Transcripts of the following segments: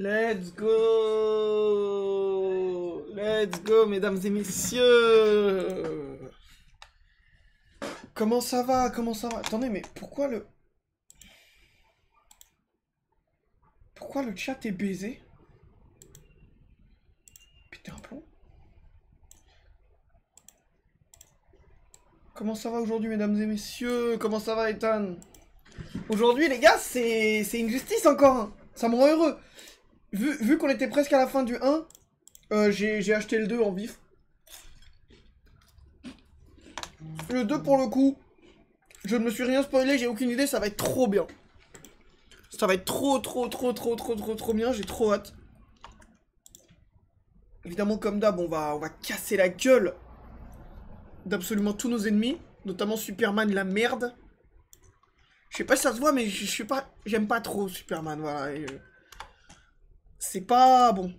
Let's go! Let's go, mesdames et messieurs! Comment ça va? Comment ça va? Attendez, mais pourquoi le... Pourquoi le chat est baisé? Putain, un plomb. Comment ça va aujourd'hui, mesdames et messieurs? Comment ça va, Ethan? Aujourd'hui, les gars, c'est une justice encore, hein. Ça me rend heureux. Vu qu'on était presque à la fin du 1, j'ai acheté le 2 en vif. Le 2, pour le coup, je ne me suis rien spoilé, j'ai aucune idée, ça va être trop bien. Ça va être trop bien, j'ai trop hâte. Évidemment, comme d'hab, on va casser la gueule d'absolument tous nos ennemis, notamment Superman, la merde. Je sais pas si ça se voit, mais je suis pas... J'aime pas trop Superman, voilà. C'est pas... Bon.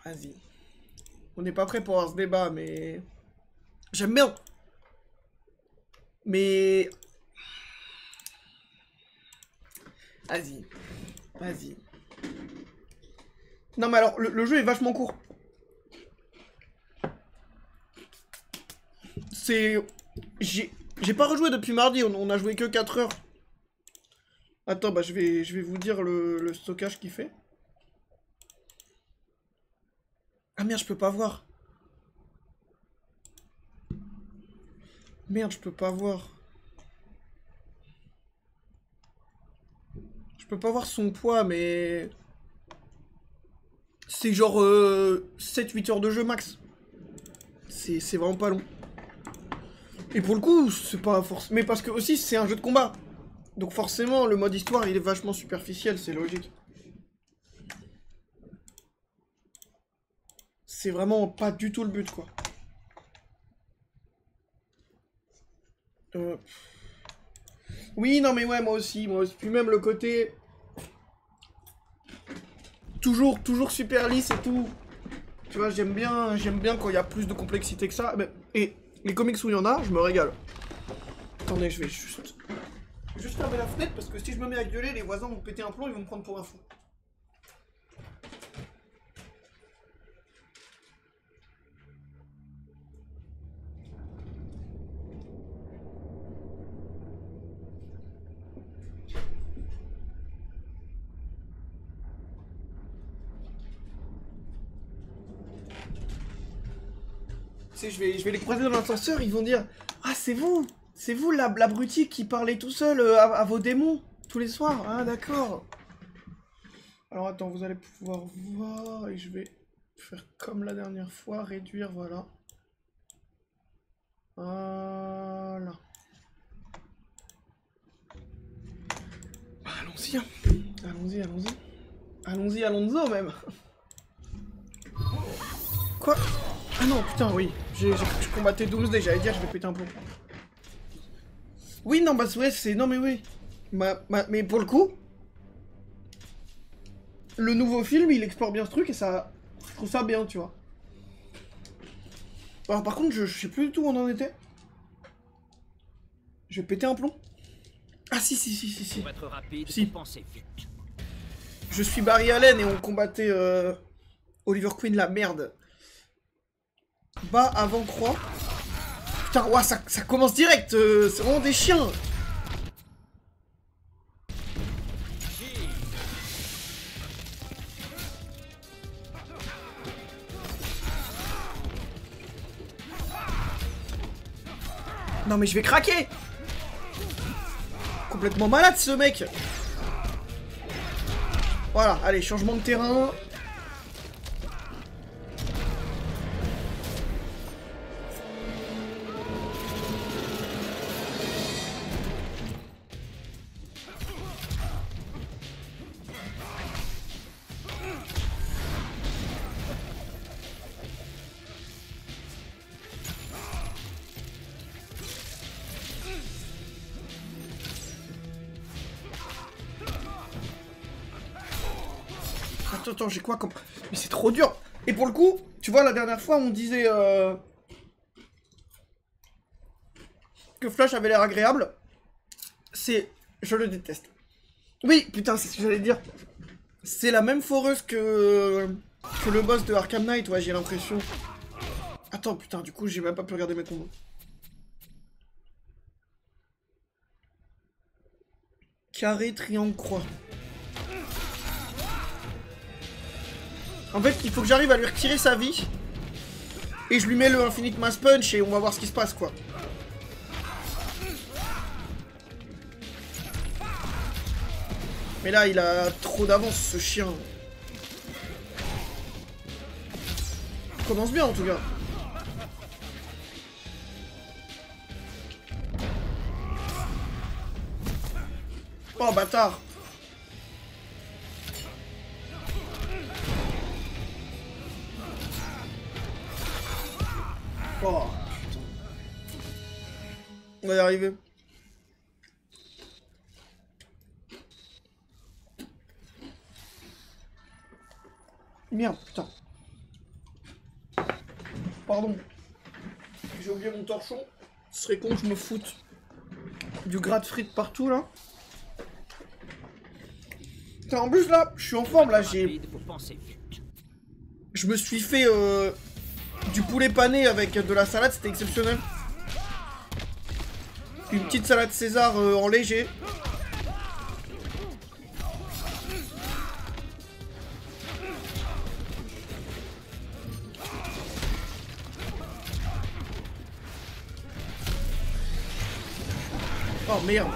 Vas-y. On n'est pas prêt pour avoir ce débat, mais... J'aime bien. Mais... Vas-y. Vas-y. Non, mais alors, le jeu est vachement court. C'est... J'ai pas rejoué depuis mardi, on a joué que 4 heures. Attends, bah je vais vous dire le stockage qu'il fait. Ah merde, je peux pas voir. Merde, je peux pas voir. Je peux pas voir son poids, mais... C'est genre 7-8 heures de jeu max. C'est vraiment pas long. Et pour le coup, c'est pas forcément... Mais parce que aussi, c'est un jeu de combat. Donc forcément, le mode histoire, il est vachement superficiel, c'est logique. C'est vraiment pas du tout le but, quoi. Oui, non mais ouais, moi aussi. Puis même le côté... Toujours super lisse et tout. Tu vois, j'aime bien quand il y a plus de complexité que ça. Et les comics où il y en a, je me régale. Attendez, je vais juste fermer la fenêtre parce que si je me mets à gueuler, les voisins vont péter un plomb, ils vont me prendre pour un fou. Tu sais, je vais les croiser dans l'ascenseur, ils vont dire « Ah, c'est vous l'abruti qui parlait tout seul à vos démons tous les soirs. Ah, d'accord. » Alors attends, vous allez pouvoir voir et je vais faire comme la dernière fois, réduire, voilà. Voilà. Bah, allons-y, hein. Allons-y même. Quoi? Ah non, putain, oui. Je combattais Doomsday, j'allais dire, je vais péter un plomb. Oui, non, bah ouais, c'est... Non, mais oui. Mais pour le coup, le nouveau film, il explore bien ce truc et ça... Je trouve ça bien, tu vois. Alors par contre, je sais plus du tout où on en était. Je vais péter un plomb. Ah si. Pour être rapide, si. Pensez vite. Je suis Barry Allen et on combattait Oliver Queen, la merde. Bas, avant, croix. Putain, ouah, ça commence direct. C'est vraiment des chiens. Non mais je vais craquer. Complètement malade ce mec. Voilà, allez, changement de terrain. Attends, j'ai quoi comme... Mais c'est trop dur. Et pour le coup, tu vois, la dernière fois, on disait que Flash avait l'air agréable. C'est... Je le déteste. Oui, putain, c'est ce que j'allais dire. C'est la même foreuse que le boss de Arkham Knight, ouais, j'ai l'impression. Attends, putain, du coup, j'ai même pas pu regarder mes combos. Carré, triangle, croix. En fait, il faut que j'arrive à lui retirer sa vie. Et je lui mets le Infinite Mass Punch et on va voir ce qui se passe, quoi. Mais là, il a trop d'avance, ce chien. Il commence bien, en tout cas. Oh, bâtard. Oh, putain. On va y arriver. Merde, putain. Pardon. J'ai oublié mon torchon. Ce serait con que je me foute du gras de frites partout, là. Putain, en plus, là, je suis en forme, là, j'ai... Je me suis fait du poulet pané avec de la salade, c'était exceptionnel. Une petite salade César en léger. Oh merde.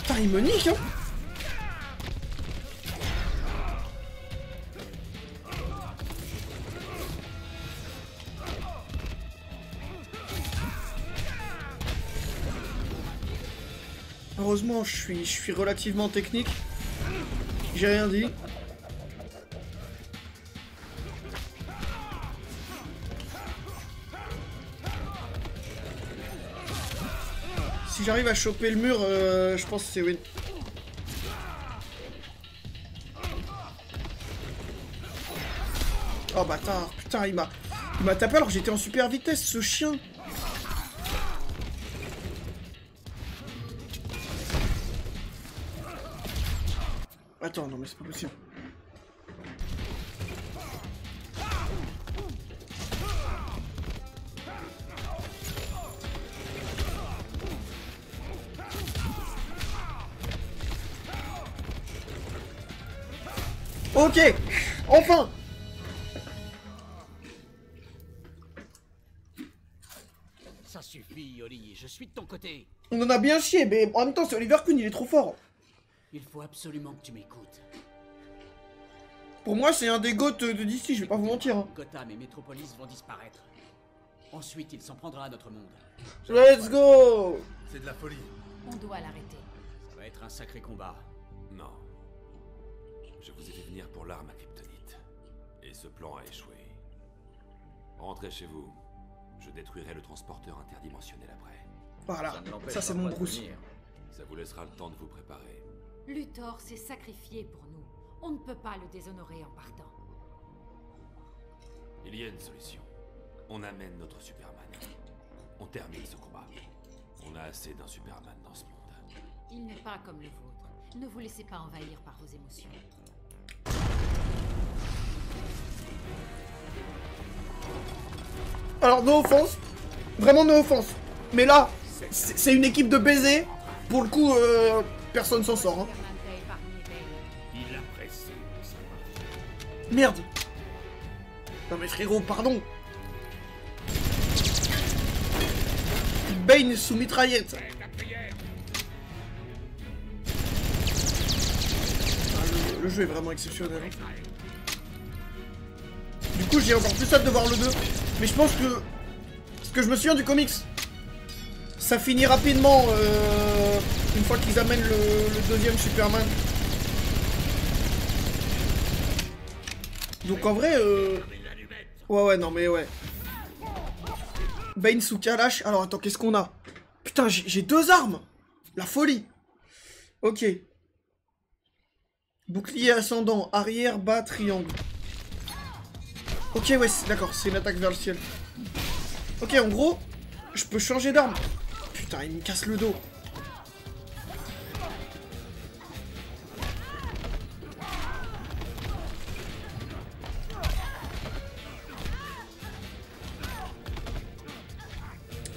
Putain, il me nique, hein. Heureusement, je suis relativement technique. J'ai rien dit. Si j'arrive à choper le mur, je pense que c'est win. Oh bâtard, putain, il m'a tapé alors que j'étais en super vitesse, ce chien. Attends, non mais c'est pas possible. Ok, enfin. Ça suffit, Oli, je suis de ton côté. On en a bien chié, mais en même temps, c'est Oliver Queen, il est trop fort. Il faut absolument que tu m'écoutes. Pour moi, c'est un des goats de DC, je vais pas vous mentir. Hein. Gotham et Metropolis vont disparaître. Ensuite, il s'en prendra à notre monde. Let's go. C'est de la folie. On doit l'arrêter. Ça va être un sacré combat. Non. Je vous ai fait venir pour l'arme à kryptonite. Et ce plan a échoué. Rentrez chez vous. Je détruirai le transporteur interdimensionnel après. Voilà, Ça ne l'empêchera ça c'est pas mon de Bruce. venir. Ça vous laissera le temps de vous préparer. Luthor s'est sacrifié pour nous. On ne peut pas le déshonorer en partant. Il y a une solution. On amène notre Superman. On termine ce combat. On a assez d'un Superman dans ce monde. Il n'est pas comme le vôtre. Ne vous laissez pas envahir par vos émotions. Alors, no offense. Vraiment no offense. Mais là, c'est une équipe de baisers. Pour le coup, personne s'en sort. Hein. Il a pressé. Merde. Non mais frérot, pardon. Bane sous mitraillette. Ah, le jeu est vraiment exceptionnel. Hein. Du coup, j'ai encore plus hâte de voir le 2. Mais je pense que... Ce que je me souviens du comics, ça finit rapidement une fois qu'ils amènent le deuxième Superman. Donc en vrai... Ouais, non mais ouais. Bane sous Kalash. Alors attends, qu'est-ce qu'on a? Putain, j'ai deux armes. La folie. Ok. Bouclier ascendant, arrière, bas, triangle. Ok, ouais, d'accord, c'est une attaque vers le ciel. Ok, en gros, je peux changer d'arme. Putain, il me casse le dos.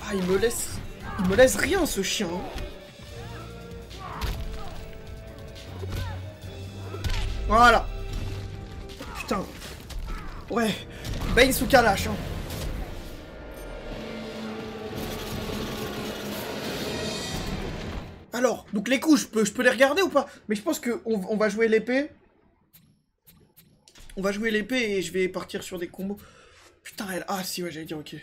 Ah, il me laisse rien, ce chien. Voilà. Putain. Ouais. Bane sous Kalash, hein. Alors, donc les coups, je peux les regarder ou pas? Mais je pense qu'on va jouer l'épée. On va jouer l'épée et je vais partir sur des combos. Putain, elle... Ah si, ouais, j'allais dire ok.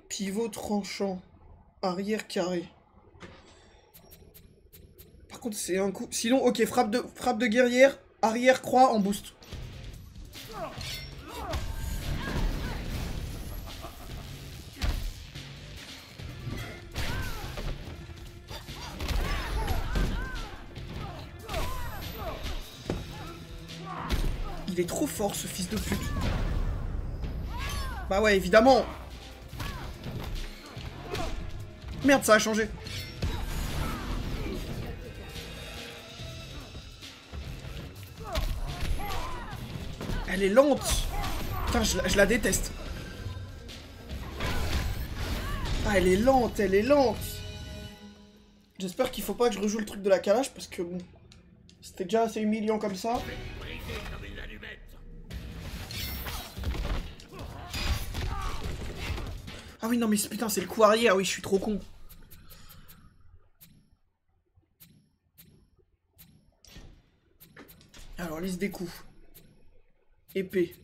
Pivot tranchant. Arrière carré. Par contre, c'est un coup... Sinon, ok, frappe de guerrière. Arrière croix en boost. Il est trop fort, ce fils de pute. Bah ouais, évidemment. Merde, ça a changé. Elle est lente. Putain, je la déteste. Ah, elle est lente, elle est lente. J'espère qu'il faut pas que je rejoue le truc de la calage parce que bon, c'était déjà assez humiliant comme ça. Ah oui, non mais putain, c'est le coup arrière, oui, je suis trop con. Alors, liste des coups. Épée.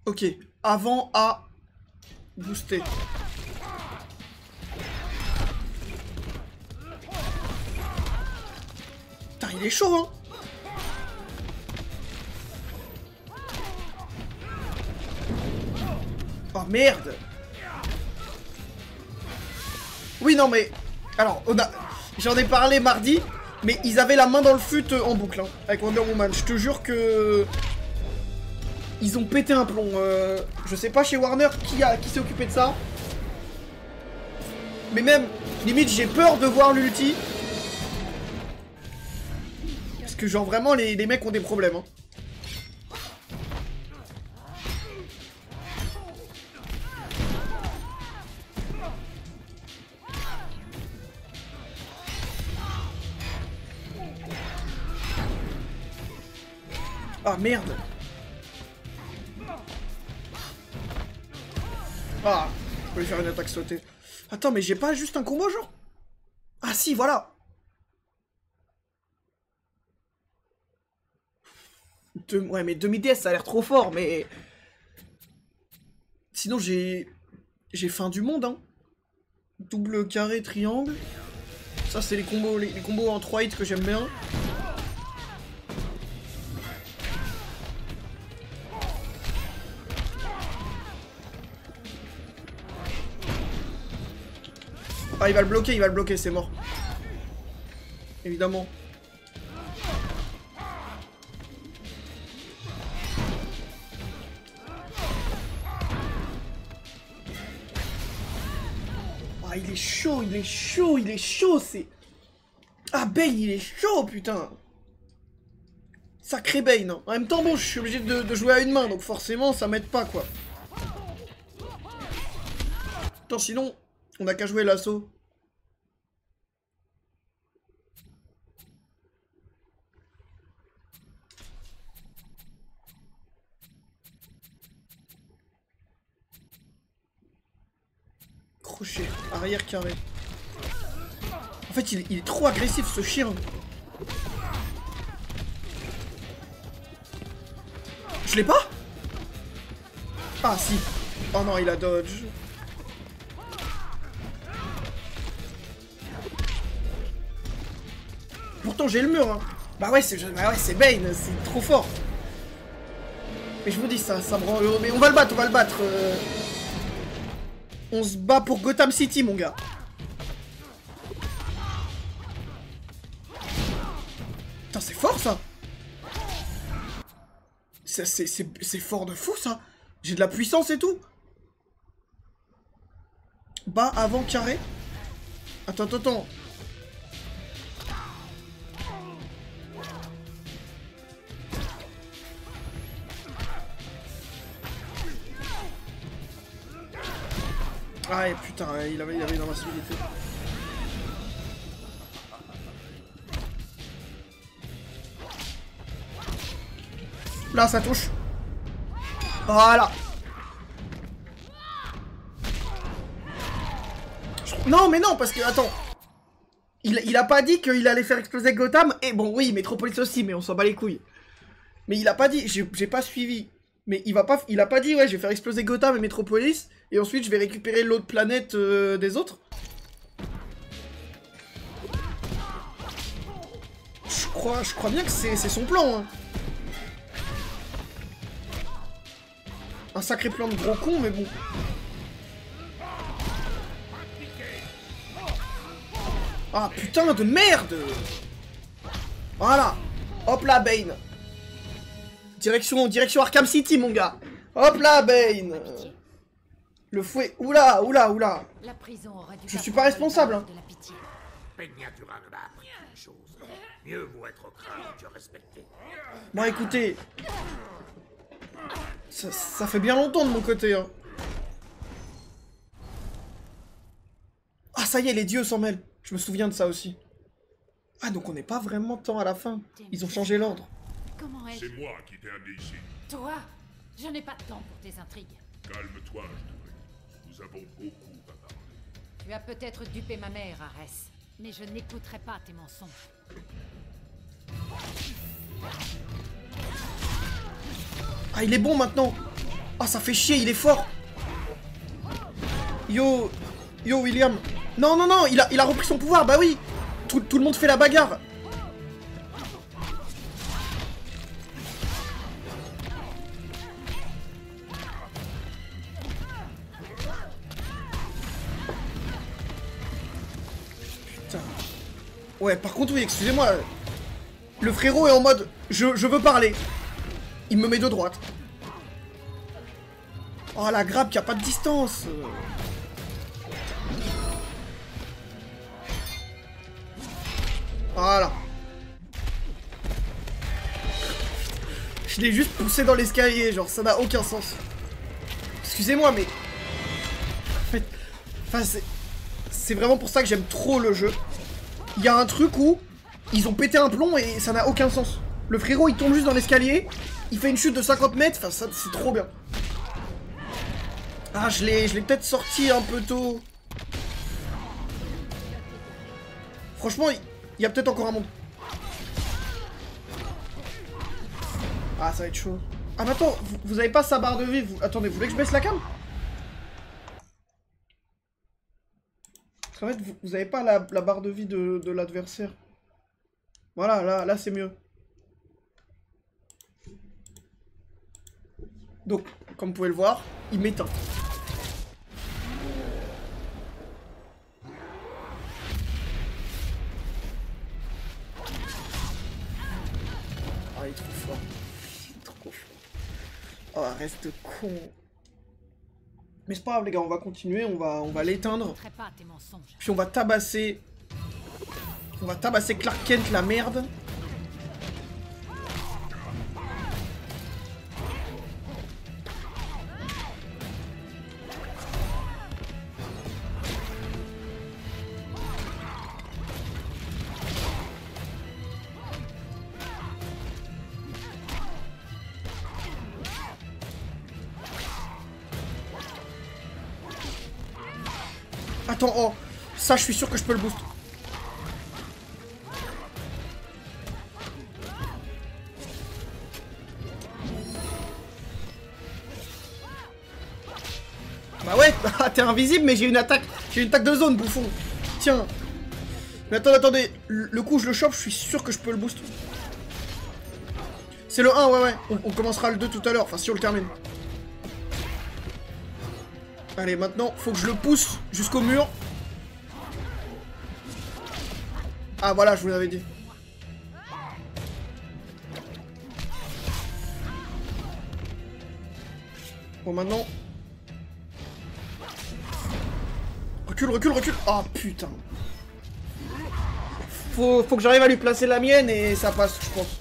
Ok, avant à booster. Putain, il est chaud, hein. Oh merde. Oui, non mais... Alors, j'en ai parlé mardi, mais ils avaient la main dans le fut en boucle, hein, avec Wonder Woman. Je te jure que... Ils ont pété un plomb. Je sais pas chez Warner qui s'est occupé de ça. Mais même, limite, j'ai peur de voir l'ulti. Parce que genre vraiment, les mecs ont des problèmes, hein. Ah merde. Ah, je peux lui faire une attaque sautée. Attends, mais j'ai pas juste un combo genre? Ah si, voilà. Ouais, mais demi-DS, ça a l'air trop fort, mais... Sinon, j'ai fin du monde, hein. Double carré, triangle. Ça, c'est les combos en 3 hits que j'aime bien. Ah, il va le bloquer, c'est mort. Évidemment. Ah, il est chaud, il est chaud, il est chaud, c'est... Ah, Bane, il est chaud, putain. Sacré Bane, hein. En même temps, bon, je suis obligé de jouer à une main, donc forcément, ça m'aide pas, quoi. Attends, sinon, on a qu'à jouer l'assaut. Crochet, arrière carré. En fait, il est trop agressif, ce chien. Je l'ai pas? Ah, si. Oh non, il a dodge. Pourtant, j'ai le mur, hein. Bah ouais, c'est Bane, c'est trop fort. Mais je vous dis, ça me rend heureux. Mais on va le battre, on va le battre. On se bat pour Gotham City, mon gars. Putain, c'est fort, ça. C'est fort de fou, ça. J'ai de la puissance et tout. Bas, avant, carré. Attends, attends, attends. Ah, et putain, il avait une invincibilité. Là, ça touche. Voilà. Non, mais non, parce que, attends. Il a pas dit qu'il allait faire exploser Gotham. Et bon, oui, Metropolis aussi, mais on s'en bat les couilles. Mais il a pas dit, j'ai pas suivi. Mais il a pas dit, ouais, je vais faire exploser Gotham et Metropolis. Et ensuite, je vais récupérer l'autre planète des autres. Je crois bien que c'est son plan, hein. Un sacré plan de gros con, mais bon. Ah, putain de merde! Voilà. Hop là, Bane. Direction Arkham City, mon gars. Hop là, Bane. Le fouet. Oula, oula, oula. La prison aurait dû Je suis pas responsable, hein. de la pitié. Peñatura ne m'a appris une chose. Mieux vaut être craint que respecté. Bon, écoutez. Ça fait bien longtemps de mon côté, hein. Ah, ça y est, les dieux s'en mêlent. Je me souviens de ça aussi. Ah, donc on n'est pas vraiment temps à la fin. Ils ont changé l'ordre. Comment est-ce? C'est moi qui t'ai amené ici. Toi, je n'ai pas de temps pour tes intrigues. Calme-toi, je te prie. Nous avons beaucoup à parler. Tu as peut-être dupé ma mère, Arès, mais je n'écouterai pas tes mensonges. Ah, il est bon maintenant. Ah, ça fait chier, il est fort. Yo, William. Non, non, non, il a repris son pouvoir, bah oui. Tout le monde fait la bagarre. Putain. Ouais, par contre, oui, excusez-moi. Le frérot est en mode, je veux parler. Il me met de droite. Oh, la grappe qui a pas de distance. Voilà. Je l'ai juste poussé dans l'escalier, genre ça n'a aucun sens. Excusez-moi, mais... En fait... Enfin, c'est vraiment pour ça que j'aime trop le jeu. Il y a un truc où ils ont pété un plomb et ça n'a aucun sens. Le frérot, il tombe juste dans l'escalier, il fait une chute de 50 mètres, enfin ça, c'est trop bien. Ah, je l'ai peut-être sorti un peu tôt. Franchement, il y a peut-être encore un monde. Ah, ça va être chaud. Ah, mais attends, vous avez pas sa barre de vie, vous... Attendez, vous voulez que je baisse la cam? Parce qu'en fait, vous avez pas la barre de vie de l'adversaire. Voilà, là c'est mieux. Donc, comme vous pouvez le voir, il m'éteint. Ah, il est trop fort. Il est trop fort. Oh, reste con. Mais c'est pas grave, les gars, on va continuer, on va l'éteindre. Puis on va tabasser... On va tabasser Clark Kent, la merde. Attends, oh, ça je suis sûr que je peux le boost. Bah ouais, t'es invisible mais j'ai une attaque de zone, bouffon. Tiens. Mais attendez, le coup je le chope, je suis sûr que je peux le boost. C'est le 1, ouais, on commencera le 2 tout à l'heure, enfin si on le termine. Allez, maintenant, faut que je le pousse jusqu'au mur. Ah, voilà, je vous l'avais dit. Bon, maintenant... Recule, recule, recule. Oh, putain. Faut que j'arrive à lui placer la mienne et ça passe, je pense.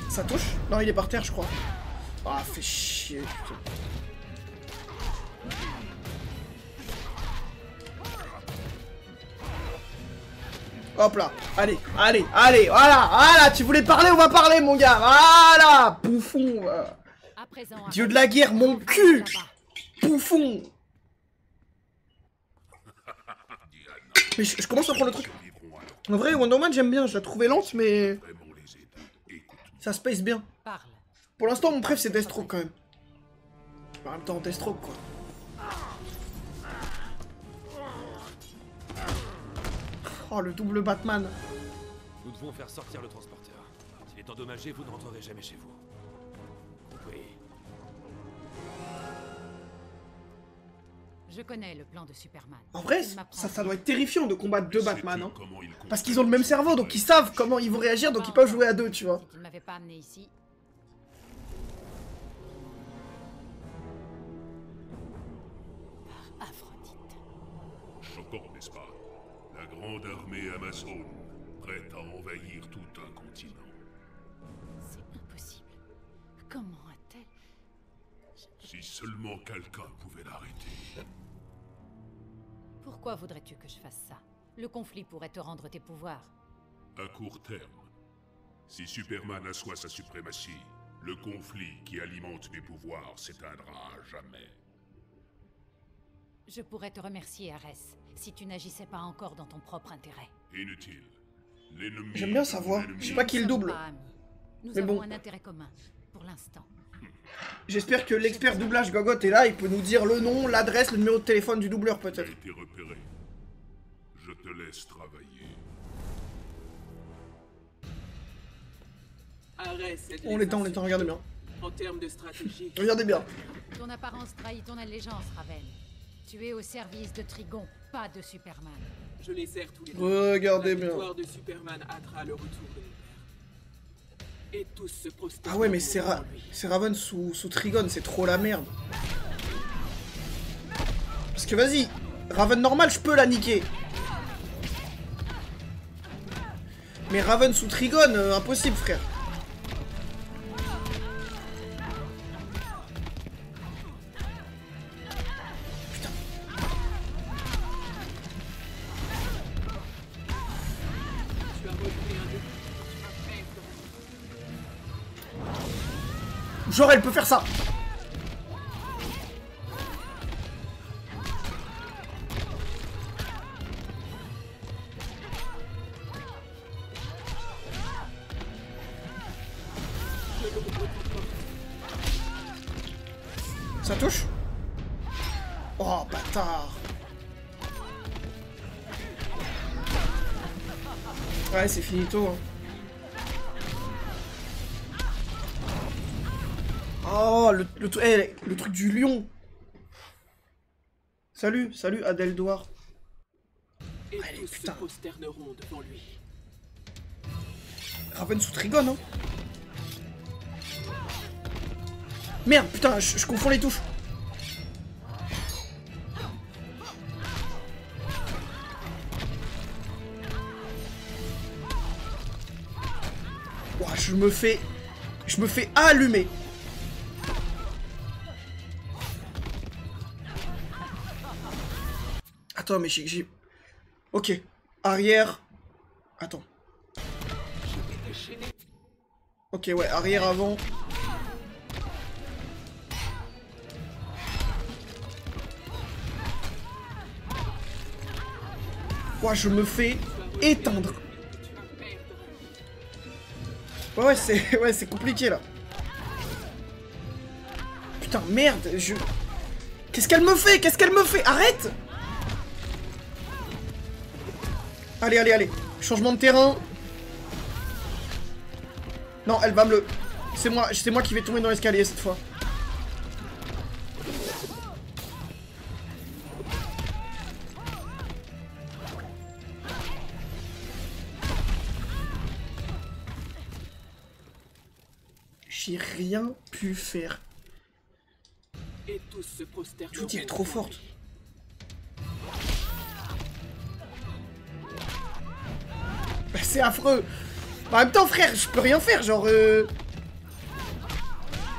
Ça touche? Non, il est par terre, je crois. Ah, fait chier, putain. Hop là, allez, allez, allez, voilà, voilà, tu voulais parler, on va parler, mon gars, voilà, bouffon. Dieu de la guerre, mon cul, bouffon. Mais je commence à prendre le truc. En vrai, Wonder Woman, j'aime bien, je la trouvais lente, mais... Ça se pace bien. Pour l'instant, mon préf, c'est Deathstroke, quand même. En même temps, Deathstroke, quoi. Oh, le double Batman. Nous devons faire sortir le transporteur. S'il est endommagé, vous ne rentrerez jamais chez vous. Oui. Je connais le plan de Superman. En vrai, ça doit être terrifiant de combattre deux Batman, hein. Parce qu'ils ont le même cerveau, donc ils savent comment ils vont réagir, donc ils peuvent jouer à deux, tu vois. Si tu ne m'avais pas amené ici... Par Aphrodite. Choquant, n'est-ce pas? La grande armée amazone, prête à envahir tout un continent. C'est impossible. Comment a-t-elle... Si seulement quelqu'un pouvait l'arrêter. Pourquoi voudrais-tu que je fasse ça? Le conflit pourrait te rendre tes pouvoirs. À court terme, si Superman assoit sa suprématie, le conflit qui alimente mes pouvoirs s'éteindra à jamais. Je pourrais te remercier, Arès, si tu n'agissais pas encore dans ton propre intérêt. Inutile. L'ennemi... J'aime bien sa voix. Je sais pas qui le double. Nous Mais avons bon. un intérêt commun, pour l'instant. J'espère que l'expert doublage Gogot est là, il peut nous dire le nom, l'adresse, le numéro de téléphone du doubleur J'ai peut-être. été repéré. Je te laisse travailler. On est temps, regardez bien. En termes de stratégie, Regardez bien. Ton apparence trahit ton allégeance, Raven. Tu es au service de Trigon, pas de Superman. je les sers tous les deux. Regardez La bien. victoire de Superman hâtera le retour de mon père. Et tous se prosternent Ah ouais, mais devant lui. c'est Raven sous Trigon, c'est trop la merde. Parce que vas-y, Raven normal, je peux la niquer. Mais Raven sous Trigon, impossible, frère. Tu as repris un défi. Genre, elle peut faire ça. Ça touche? Oh, bâtard. Ouais, c'est finito. Hein. Oh, le truc du lion. Salut, salut Adèle Douard. Et Allez, tous se putain. prosterneront devant lui. Raven sous Trigon, hein. Merde, putain, je confonds les touches. Ouah, je me fais allumer. Attends, mais j'ai... Ok, arrière. Attends. Ok, ouais, arrière, avant. Ouah, je me fais éteindre. Ouais, c'est compliqué, là. Putain, merde, Qu'est-ce qu'elle me fait? Qu'est-ce qu'elle me fait? Arrête! Allez, allez, allez. Changement de terrain. Non, elle va me le... C'est moi qui vais tomber dans l'escalier, cette fois. J'ai rien pu faire. Et tous se prosterneront. Judy, elle est trop forte. Bah, c'est affreux. En même temps, frère, je peux rien faire, genre... Elle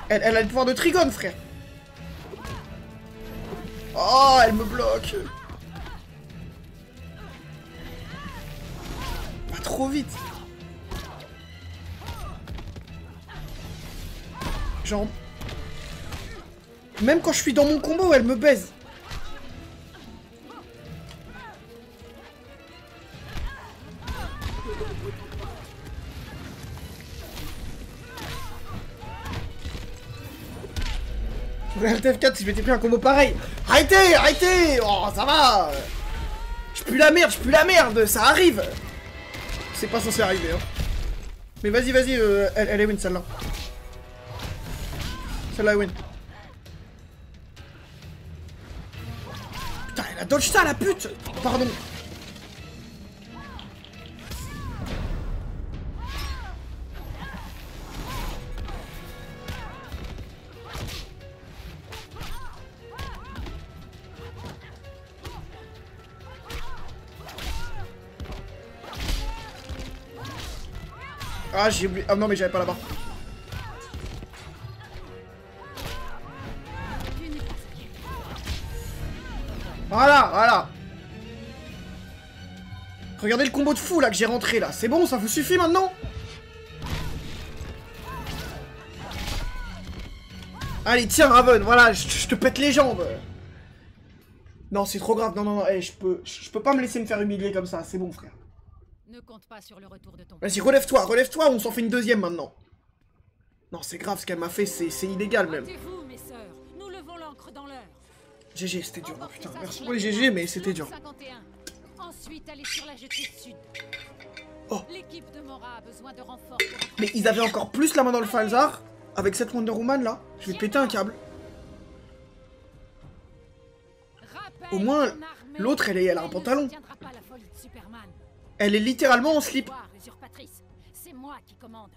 a le pouvoir de Trigone, frère. Oh, elle me bloque. Pas trop vite. Genre... Même quand je suis dans mon combo, elle me baise. Alt F4 si je m'étais pris un combo pareil. Arrêtez, arrêtez. Oh, ça va. Je pue la merde, ça arrive. C'est pas censé arriver, hein. Mais vas-y, elle est win celle-là. Celle-là est win. Putain, elle a dodge ça, la pute. Pardon. Ah, j'ai oublié. Ah non, mais j'avais pas la barre. Voilà. Regardez le combo de fou là que j'ai rentré là. C'est bon, ça vous suffit maintenant? Allez, tiens, Raven, voilà, je te pète les jambes. Non, c'est trop grave. Non, hey, je peux pas me laisser me faire humilier comme ça. C'est bon, frère. Ne compte pas sur le retour de ton... Vas-y, relève-toi, on s'en fait une deuxième maintenant. Non, c'est grave ce qu'elle m'a fait, c'est illégal même. Battez-vous, mes sœurs. Nous levons l'ancre dans l'heure. GG, c'était dur, oh, putain, merci pour les GG, mais c'était dur. 51. Ensuite, allez sur la jetée sud. Oh. L'équipe de Mora a besoin de renforts. Mais ils avaient encore plus la main dans le Falzar, avec cette Wonder Woman là. Je vais péter un câble. Au moins, l'autre, elle a un pantalon. Elle est littéralement en slip. C'est moi qui commande.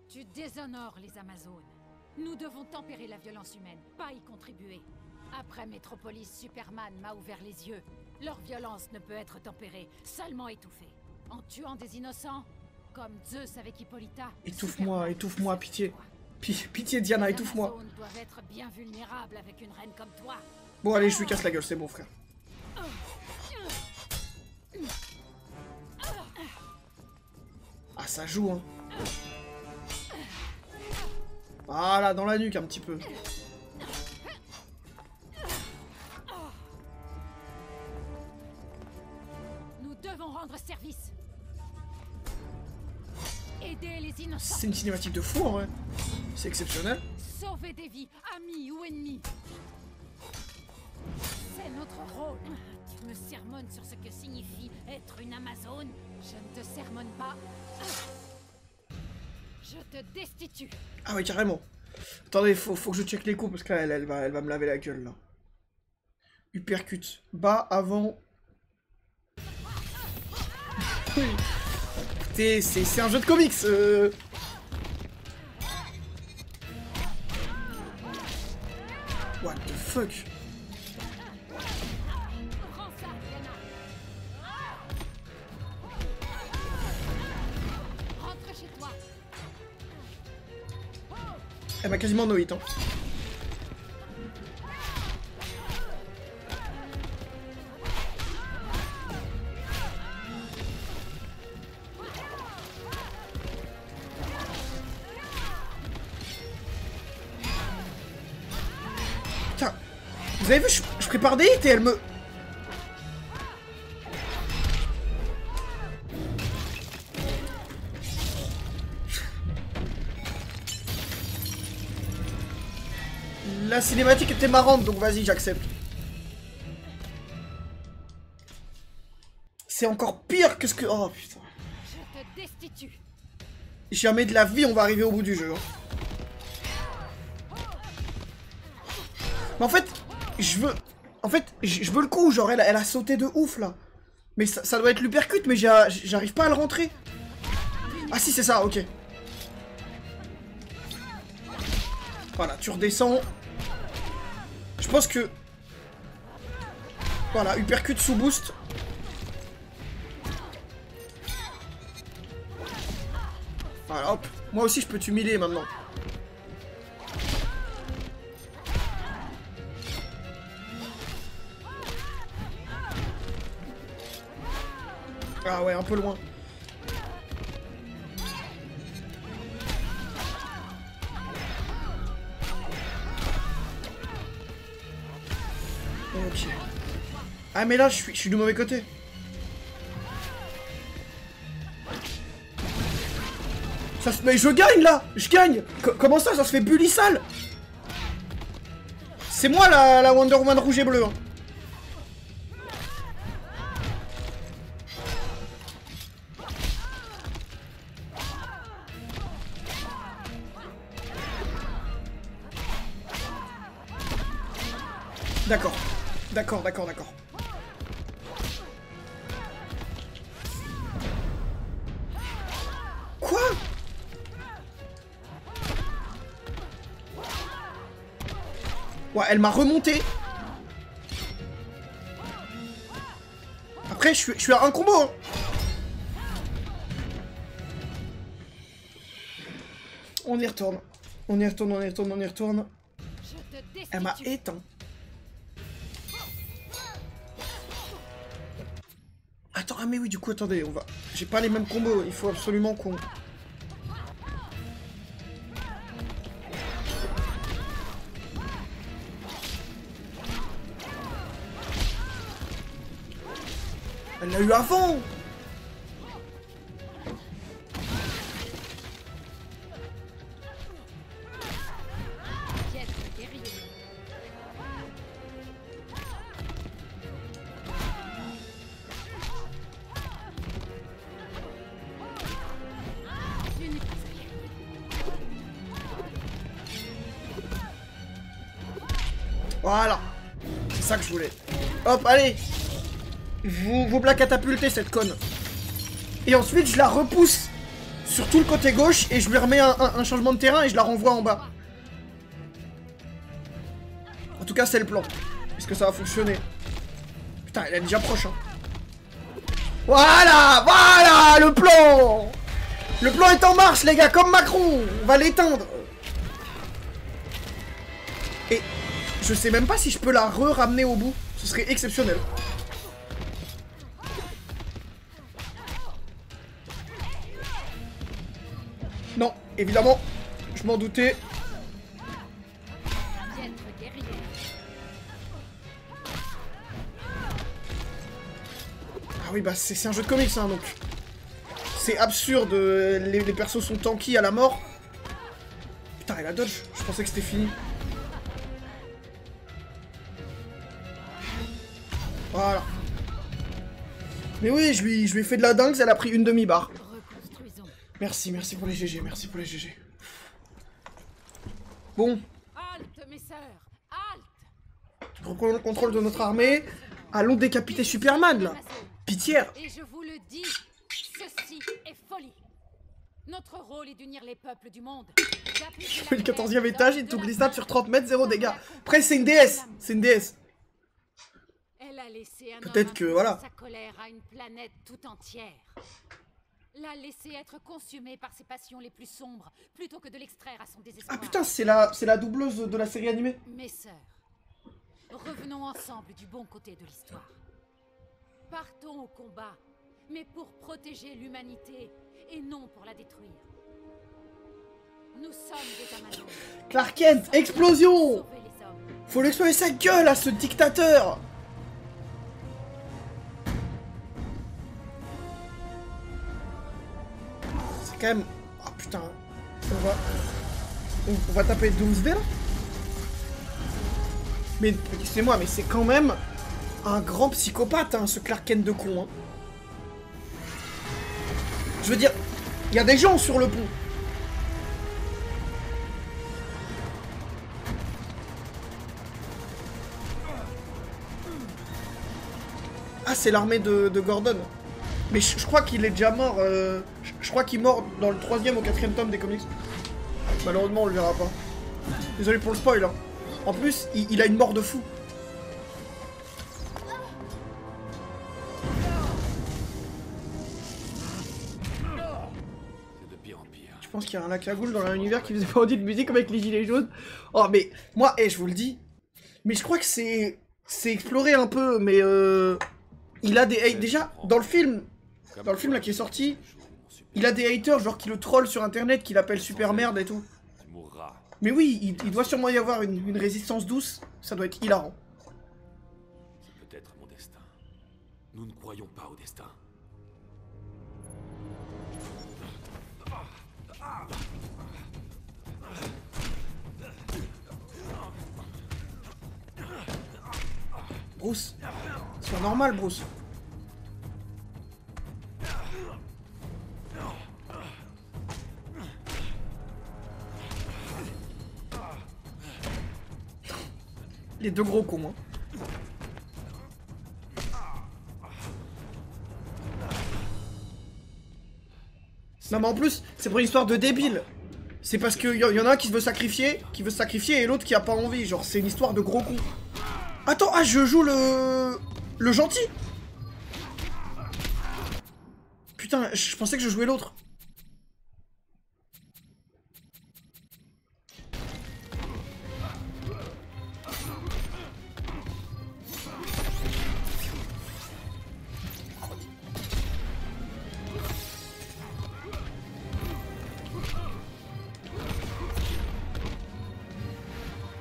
Tu déshonores les Amazones. Nous devons tempérer la violence humaine, pas y contribuer. Après Metropolis, Superman m'a ouvert les yeux. Leur violence ne peut être tempérée, seulement étouffée. En tuant des innocents, comme Zeus avec Hippolyta. Étouffe-moi, pitié. Pitié, Diana, étouffe-moi. Les Amazones doivent être bien vulnérables avec une reine comme toi. Bon, allez, je lui casse la gueule, c'est bon, frère. Ah, ça joue, hein. Voilà, dans la nuque, un petit peu. Nous devons rendre service. Aider les innocents. C'est une cinématique de fou, en vrai. C'est exceptionnel. Sauver des vies, amis ou ennemis. C'est notre rôle. Tu me sermonnes sur ce que signifie être une Amazone. Je ne te sermonne pas. Je te destitue. Ah ouais, carrément. Attendez, faut que je check les coups, parce que là, elle va me laver la gueule, là. Uppercut. Bas, avant... Écoutez, c'est un jeu de comics. What the fuck? Elle m'a quasiment no hit, hein. Putain, vous avez vu, je prépare des hits et elle me... La cinématique était marrante, donc vas-y, j'accepte. C'est encore pire que ce que... Oh putain. Je te destitue. Jamais de la vie on va arriver au bout du jeu. Mais en fait, je veux... En fait, je veux le coup, genre elle a sauté de ouf là. Mais ça doit être l'uppercut, mais j'arrive pas à le rentrer. Ah si, c'est ça, ok. Voilà, tu redescends. Je pense que... Voilà, uppercut sous boost. Voilà, hop. Moi aussi, je peux t'humilier maintenant. Ah ouais, un peu loin. Ok. Ah mais là, je suis du mauvais côté. Ça se... Mais je gagne là. Je gagne. Comment ça se fait bully sale? C'est moi la Wonder Woman rouge et bleu. Hein. D'accord. D'accord, d'accord, d'accord. Quoi? Ouais, elle m'a remonté. Après, je suis à un combo. Hein. On y retourne. On y retourne, on y retourne, on y retourne. Elle m'a éteint. Attends, ah mais oui, du coup, attendez, on va... J'ai pas les mêmes combos, il faut absolument qu'on... Elle l'a eu avant. Voilà. C'est ça que je voulais. Hop, allez. Vous la catapultez, cette conne. Et ensuite, je la repousse sur tout le côté gauche et je lui remets un changement de terrain et je la renvoie en bas. En tout cas, c'est le plan. Est-ce que ça va fonctionner? Putain, elle est déjà proche. Hein. Voilà. Voilà, le plan. Le plan est en marche, les gars, comme Macron. On va l'éteindre. Et je sais même pas si je peux la ramener au bout. Ce serait exceptionnel. Non, évidemment, je m'en doutais. Ah oui, bah c'est un jeu de comics, hein, donc... C'est absurde, les persos sont tanky à la mort. Putain, elle a dodge, je pensais que c'était fini. Voilà. Mais oui, je lui ai fait de la dingue, elle a pris une demi-barre. Merci, merci pour les GG, merci pour les GG. Bon. Halte, mes sœurs, halte. Reprenons le contrôle de notre armée. Allons décapiter Superman, là. Pitière. Et je vous le dis, ceci est folie. Notre rôle est d'unir les peuples du monde. Je fais le 14e étage, il te glissade sur 30 mètres, 0 dégâts. Après, c'est une déesse. C'est une déesse. Peut-être que, voilà. Sa colère à une planète tout entière. L'a laissé être consumée par ses passions les plus sombres, plutôt que de l'extraire à son désespoir. Ah putain, c'est la doubleuse de la série animée. Mes sœurs, revenons ensemble du bon côté de l'histoire. Partons au combat, mais pour protéger l'humanité, et non pour la détruire. Nous sommes des Amazones. Clark Kent, explosion! Faut lui exploser sa gueule à ce dictateur! C'est quand même... Oh putain. On va taper Doomsday là? Mais excusez-moi, mais c'est quand même un grand psychopathe, hein, ce Clark Kent de con. Hein. Je veux dire, il y a des gens sur le pont. Ah, c'est l'armée de Gordon. Mais je crois qu'il est déjà mort. Je crois qu'il est mort dans le 3e ou 4e tome des comics. Malheureusement, on le verra pas. Désolé pour le spoil. Hein. En plus, il a une mort de fou. Je pense qu'il y a un lac à goule dans l'univers qui faisait parodie de musique comme avec les gilets jaunes. Oh mais moi, je vous le dis. Mais je crois que c'est exploré un peu, mais il a des déjà dans le film là qui est sorti, il a des haters genre qui le troll sur internet, qui l'appellent super merde et tout. Mais oui, il doit sûrement y avoir une résistance douce, ça doit être hilarant. C'est peut-être mon destin. Nous ne croyons pas au destin. Bruce, sois normal, Bruce. Les deux gros cons, hein. Non mais en plus, c'est pour une histoire de débile. C'est parce qu'il y en a un qui veut sacrifier, et l'autre qui a pas envie. Genre, c'est une histoire de gros cons. Attends, ah, je joue le gentil. Putain, je pensais que je jouais l'autre.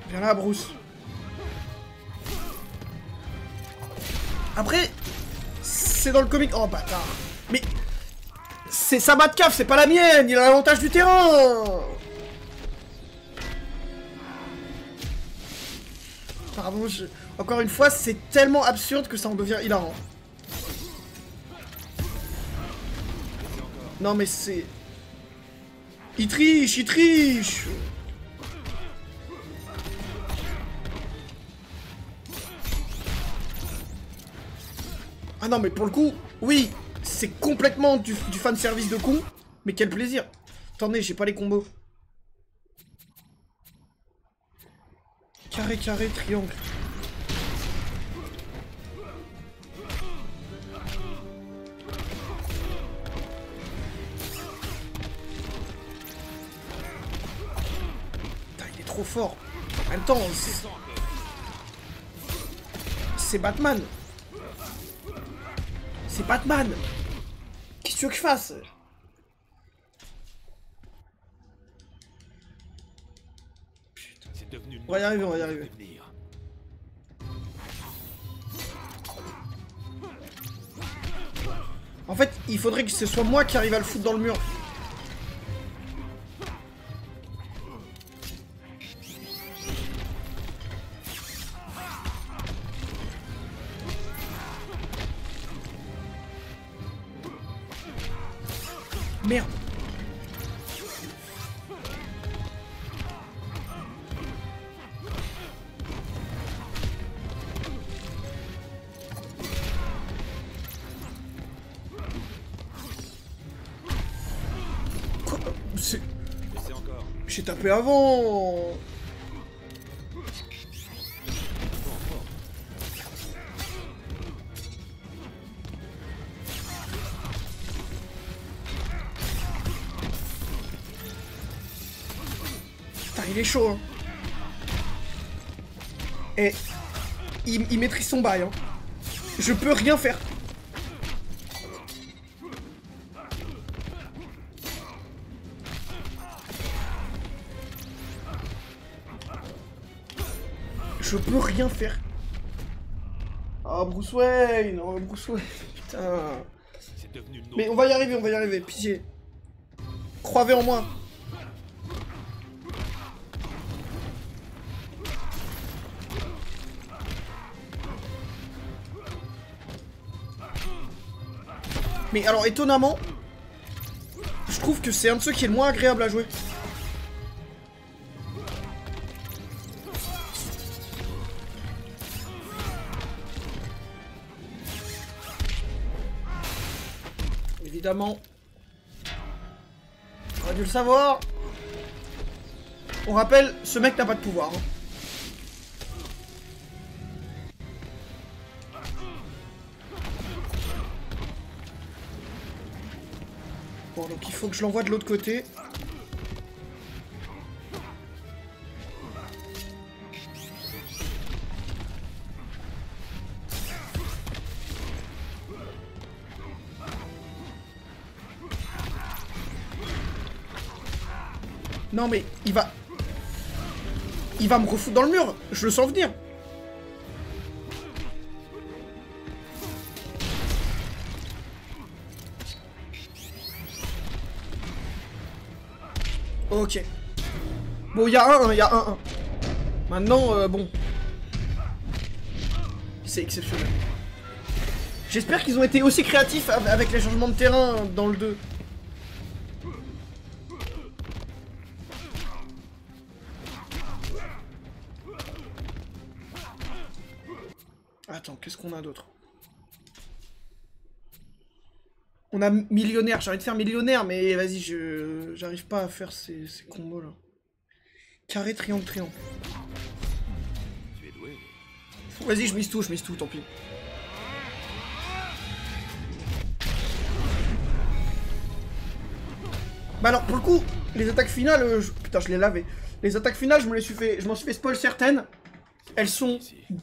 Viens là, Bruce. Après, c'est dans le comic. Oh bâtard. Mais c'est sa Batcave, c'est pas la mienne. Il a l'avantage du terrain. Pardon, encore une fois, c'est tellement absurde que ça en devient hilarant. Non mais c'est... Il triche, il triche. Ah non mais pour le coup, oui, c'est complètement du fanservice de con, mais quel plaisir. Attendez, j'ai pas les combos. Carré, carré, triangle. Putain, il est trop fort. En même temps, c'est Batman. C'est Batman. Qu'est-ce que tu veux que je fasse? Putain. On va y arriver, on va y arriver. En fait, il faudrait que ce soit moi qui arrive à le foutre dans le mur. Merde. Quoi? C'est... J'ai tapé avant. Il est chaud, hein. Et il maîtrise son bail, hein. Je peux rien faire. Je peux rien faire. Ah, Bruce Wayne, oh, Bruce Wayne, putain. Mais on va y arriver, pitié. Croyez en moi. Mais alors, étonnamment, je trouve que c'est un de ceux qui est le moins agréable à jouer. Évidemment. J'aurais dû le savoir. On rappelle, ce mec n'a pas de pouvoir. Hein. Bon, donc il faut que je l'envoie de l'autre côté. Non mais il va me refoutre dans le mur. Je le sens venir. Ok. Bon, il y a un. Maintenant, bon. C'est exceptionnel. J'espère qu'ils ont été aussi créatifs avec les changements de terrain dans le 2. Attends, qu'est-ce qu'on a d'autre? On a millionnaire, j'ai envie de faire millionnaire, mais vas-y, j'arrive pas à faire ces combos là. Carré, triangle, triangle. Tu es doué. Vas-y, je mise tout, tant pis. Bah alors, pour le coup, les attaques finales, putain, je l'ai lavé. Les attaques finales, je m'en suis fait spoil certaines. Elles sont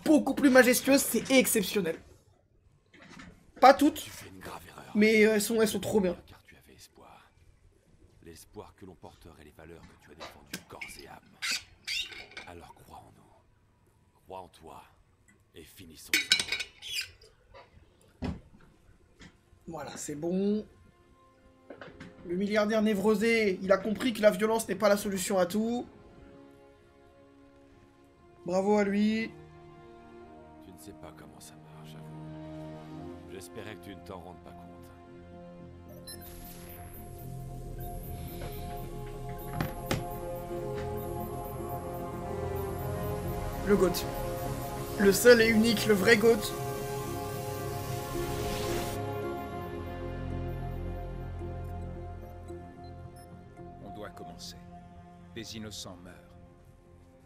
beaucoup plus majestueuses, c'est exceptionnel. Pas toutes, mais elles sont trop bien. Car tu avais espoir. L'espoir que l'on porterait les valeurs que tu as défendues corps et âme. Alors crois en nous. Crois en toi. Et finissons ça. Voilà, c'est bon. Le milliardaire névrosé, il a compris que la violence n'est pas la solution à tout. Bravo à lui. Tu ne sais pas comment ça marche, j'avoue. J'espérais que tu ne t'en rendes pas compte. Le GOAT. Le seul et unique, le vrai GOAT. On doit commencer. Des innocents meurent.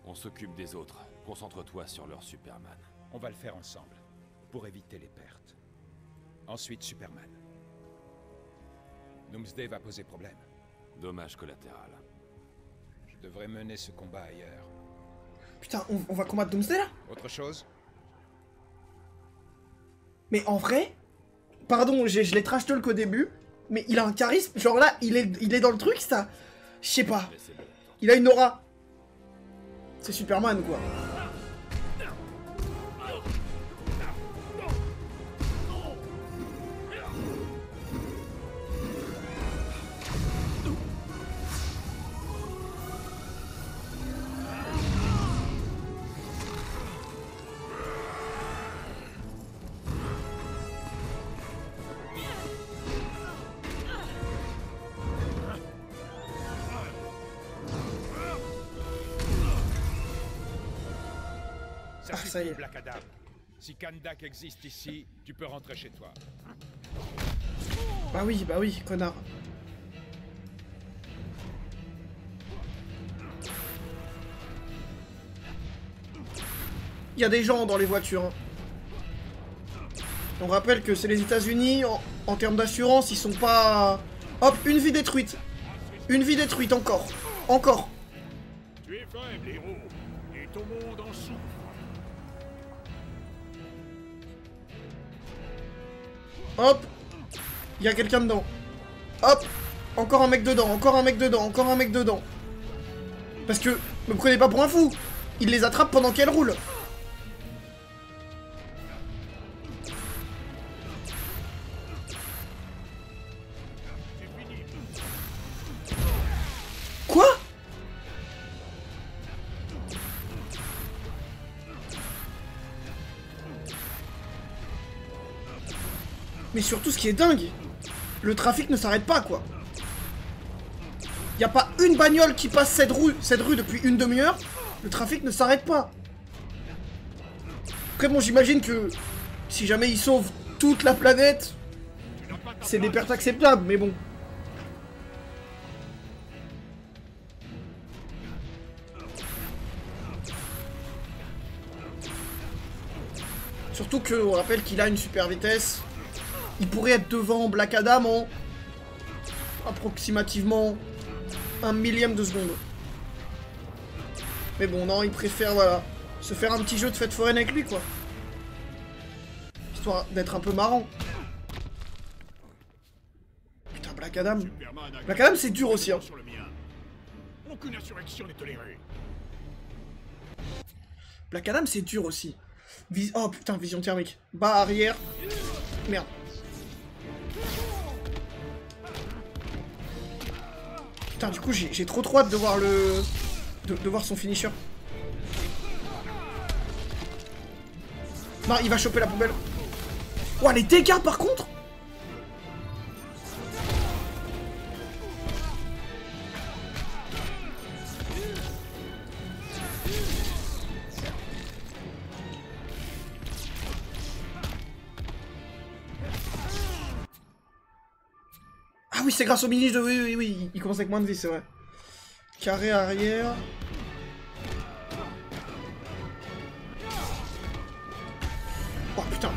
On s'occupe des autres. Concentre-toi sur leur Superman. On va le faire ensemble, pour éviter les pertes. Ensuite, Superman. Doomsday va poser problème. Dommage collatéral. Je devrais mener ce combat ailleurs. Putain, on va combattre Doomsday là? Autre chose? Mais en vrai, pardon, je l'ai trash talk au début, mais il a un charisme, genre là, il est dans le truc, ça... Je sais pas. Mais c'est bon. Il a une aura. C'est Superman, quoi. Ça y est. Black Adam. Si Kandak existe ici, tu peux rentrer chez toi. Bah oui, connard. Il y a des gens dans les voitures. Hein. On rappelle que c'est les États-Unis, en termes d'assurance, ils sont pas... Hop, une vie détruite. Une vie détruite, encore. Encore. Tu es faible, héros, et ton monde en souffre. Hop. Il y a quelqu'un dedans. Hop. Encore un mec dedans, encore un mec dedans, encore un mec dedans. Parce que, me prenez pas pour un fou. Il les attrape pendant qu'elles roulent. Quoi? Mais surtout, ce qui est dingue, le trafic ne s'arrête pas, quoi. Y a pas une bagnole qui passe cette rue depuis une demi-heure. Le trafic ne s'arrête pas. Après, bon, j'imagine que si jamais ils sauvent toute la planète, c'est des pertes acceptables, mais bon. Surtout qu'on rappelle qu'il a une super vitesse. Il pourrait être devant Black Adam en approximativement 1 millième de seconde. Mais bon, non, il préfère, voilà, se faire un petit jeu de fête foraine avec lui, quoi. Histoire d'être un peu marrant. Putain, Black Adam. Black Adam, c'est dur aussi, hein. Aucune insurrection n'est tolérée. Black Adam, c'est dur aussi. Oh putain, vision thermique. Bas arrière. Merde. Putain, du coup, j'ai trop hâte de voir le... De voir son finisher. Non, il va choper la poubelle. Ouah, les dégâts, par contre. Ah oui, c'est grâce au mini de... Oui, il commence avec moins de vie, c'est vrai. Carré arrière. Oh putain.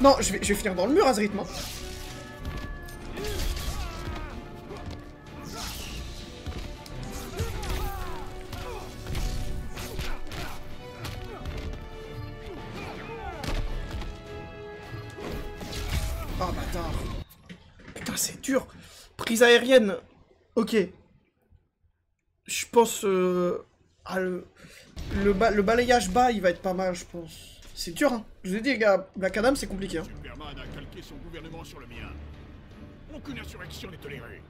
Non, je vais finir dans le mur à ce rythme. Oh bâtard. Putain, c'est dur. Prise aérienne. Ok. Je pense... le balayage bas, il va être pas mal, je pense. C'est dur, hein. Je vous ai dit, les gars, Black Adam, c'est compliqué, hein. Superman a calqué son gouvernement sur le mien. Aucune insurrection n'est tolérée.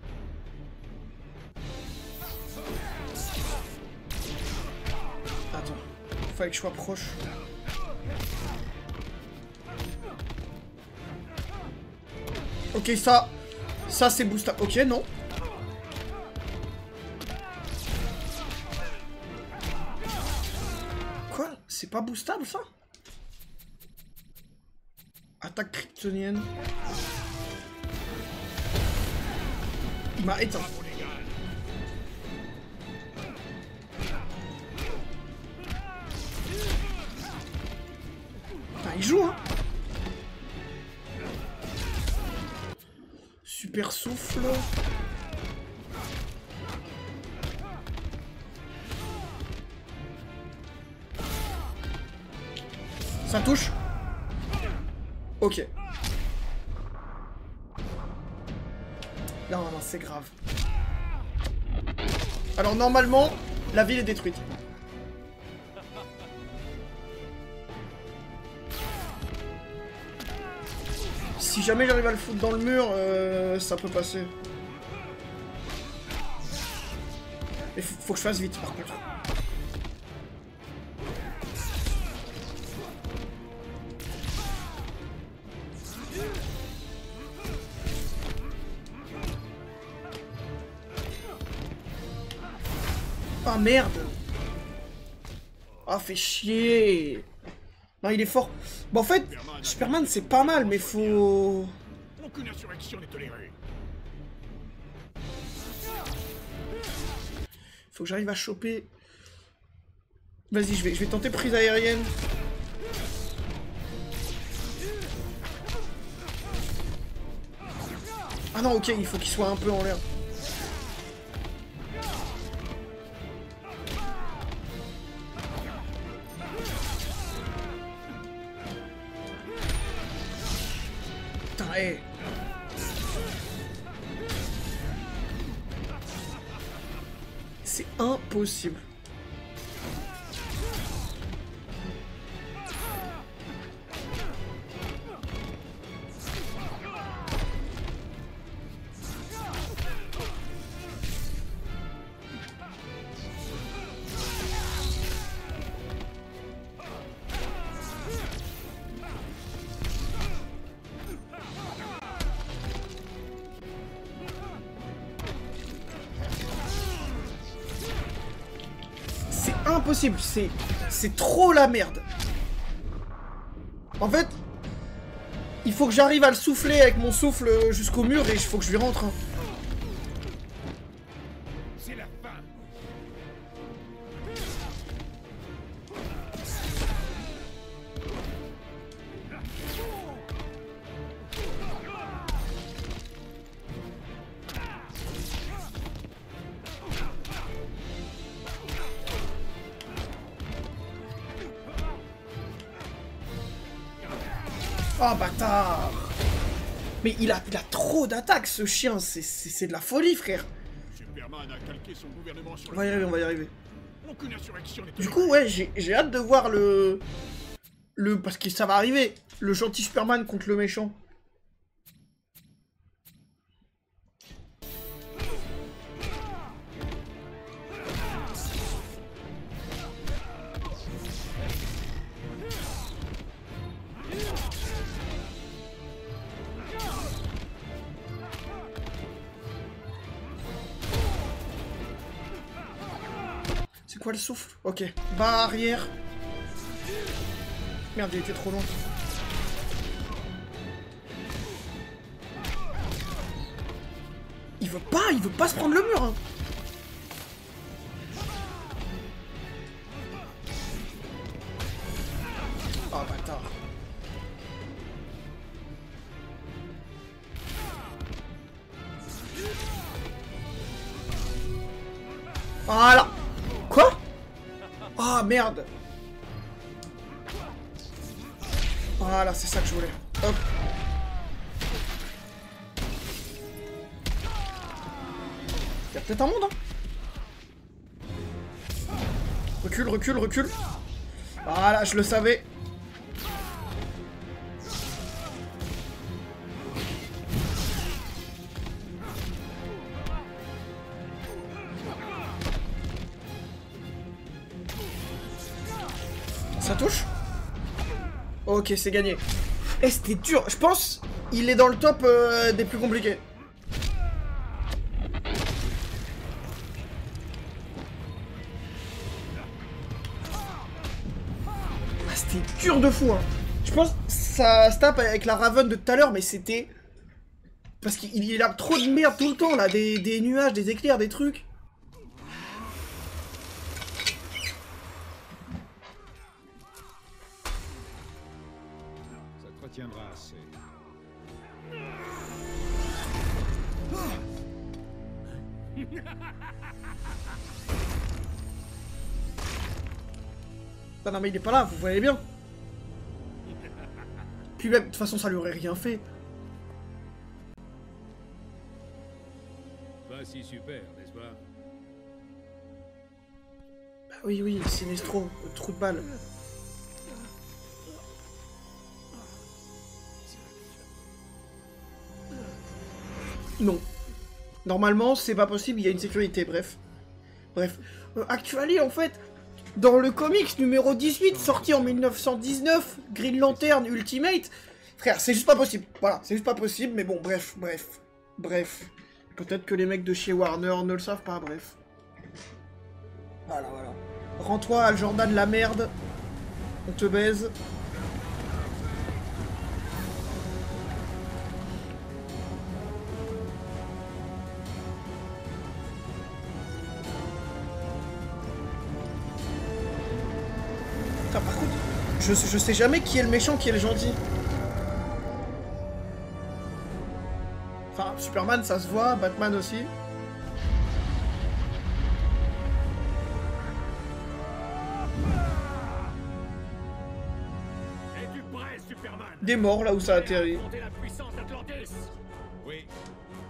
Attends. Fallait que je sois proche. Ok, ça c'est boostable. Ok, non. Quoi? C'est pas boostable, ça? Attaque kryptonienne. Il m'a éteint. Putain, il joue, hein. Super souffle. Ça touche. Ok. Non, c'est grave. Alors normalement, la ville est détruite. Si jamais j'arrive à le foutre dans le mur, ça peut passer. Mais faut que je fasse vite par contre. Ah merde. Ah fait chier. Non, il est fort. Bon, en fait, Superman c'est pas mal, mais faut... Aucune insurrection n'est tolérée. Faut que j'arrive à choper... Vas-y, je vais tenter prise aérienne. Ah non, ok, il faut qu'il soit un peu en l'air. Putain, hé. C'est impossible. Impossible, c'est trop la merde. En fait, il faut que j'arrive à le souffler avec mon souffle jusqu'au mur et il faut que je lui rentre. Hein. C'est la Oh, bâtard! Mais il a trop d'attaques, ce chien. C'est de la folie, frère. Superman a calqué son gouvernement sur On va y arriver, on va y arriver. Aucune insurrection n'est Du coup, ouais, j'ai hâte de voir le... Parce que ça va arriver. Le gentil Superman contre le méchant. C'est quoi le souffle? Ok. Barrière. Merde, il était trop loin. Il veut pas se prendre le mur, hein. Oh, bâtard. Voilà. Quoi? Ah, merde. Voilà, c'est ça que je voulais. Hop. Y'a peut-être un monde, hein. Recule, recule, recule. Voilà, je le savais. Ça touche? Ok, c'est gagné. Eh, c'était dur. Je pense il est dans le top des plus compliqués. Ah, c'était dur de fou, hein. Je pense que ça se tape avec la Raven de tout à l'heure, mais c'était... Parce qu'il a trop de merde tout le temps, là. Des nuages, des éclairs, des trucs. Tiendra assez. Non mais il est pas là, vous voyez bien. Puis même, de toute façon ça lui aurait rien fait. Pas si super, n'est-ce pas? Bah oui, oui, Sinestro, le trou de balle. Non. Normalement, c'est pas possible, il y a une sécurité, bref. Bref. Actually, en fait, dans le comics numéro 18, sorti en 1919, Green Lantern Ultimate, frère, c'est juste pas possible. Voilà, c'est juste pas possible, mais bon, bref. Peut-être que les mecs de chez Warner ne le savent pas, bref. Voilà. Rends-toi à Jordan la merde. On te baise. Putain, par contre, je sais jamais qui est le méchant, qui est le gentil. Enfin, Superman, ça se voit, Batman aussi. Es-tu prêt, Superman? Des morts là où ça atterrit. La puissance d'Atlantis. Oui,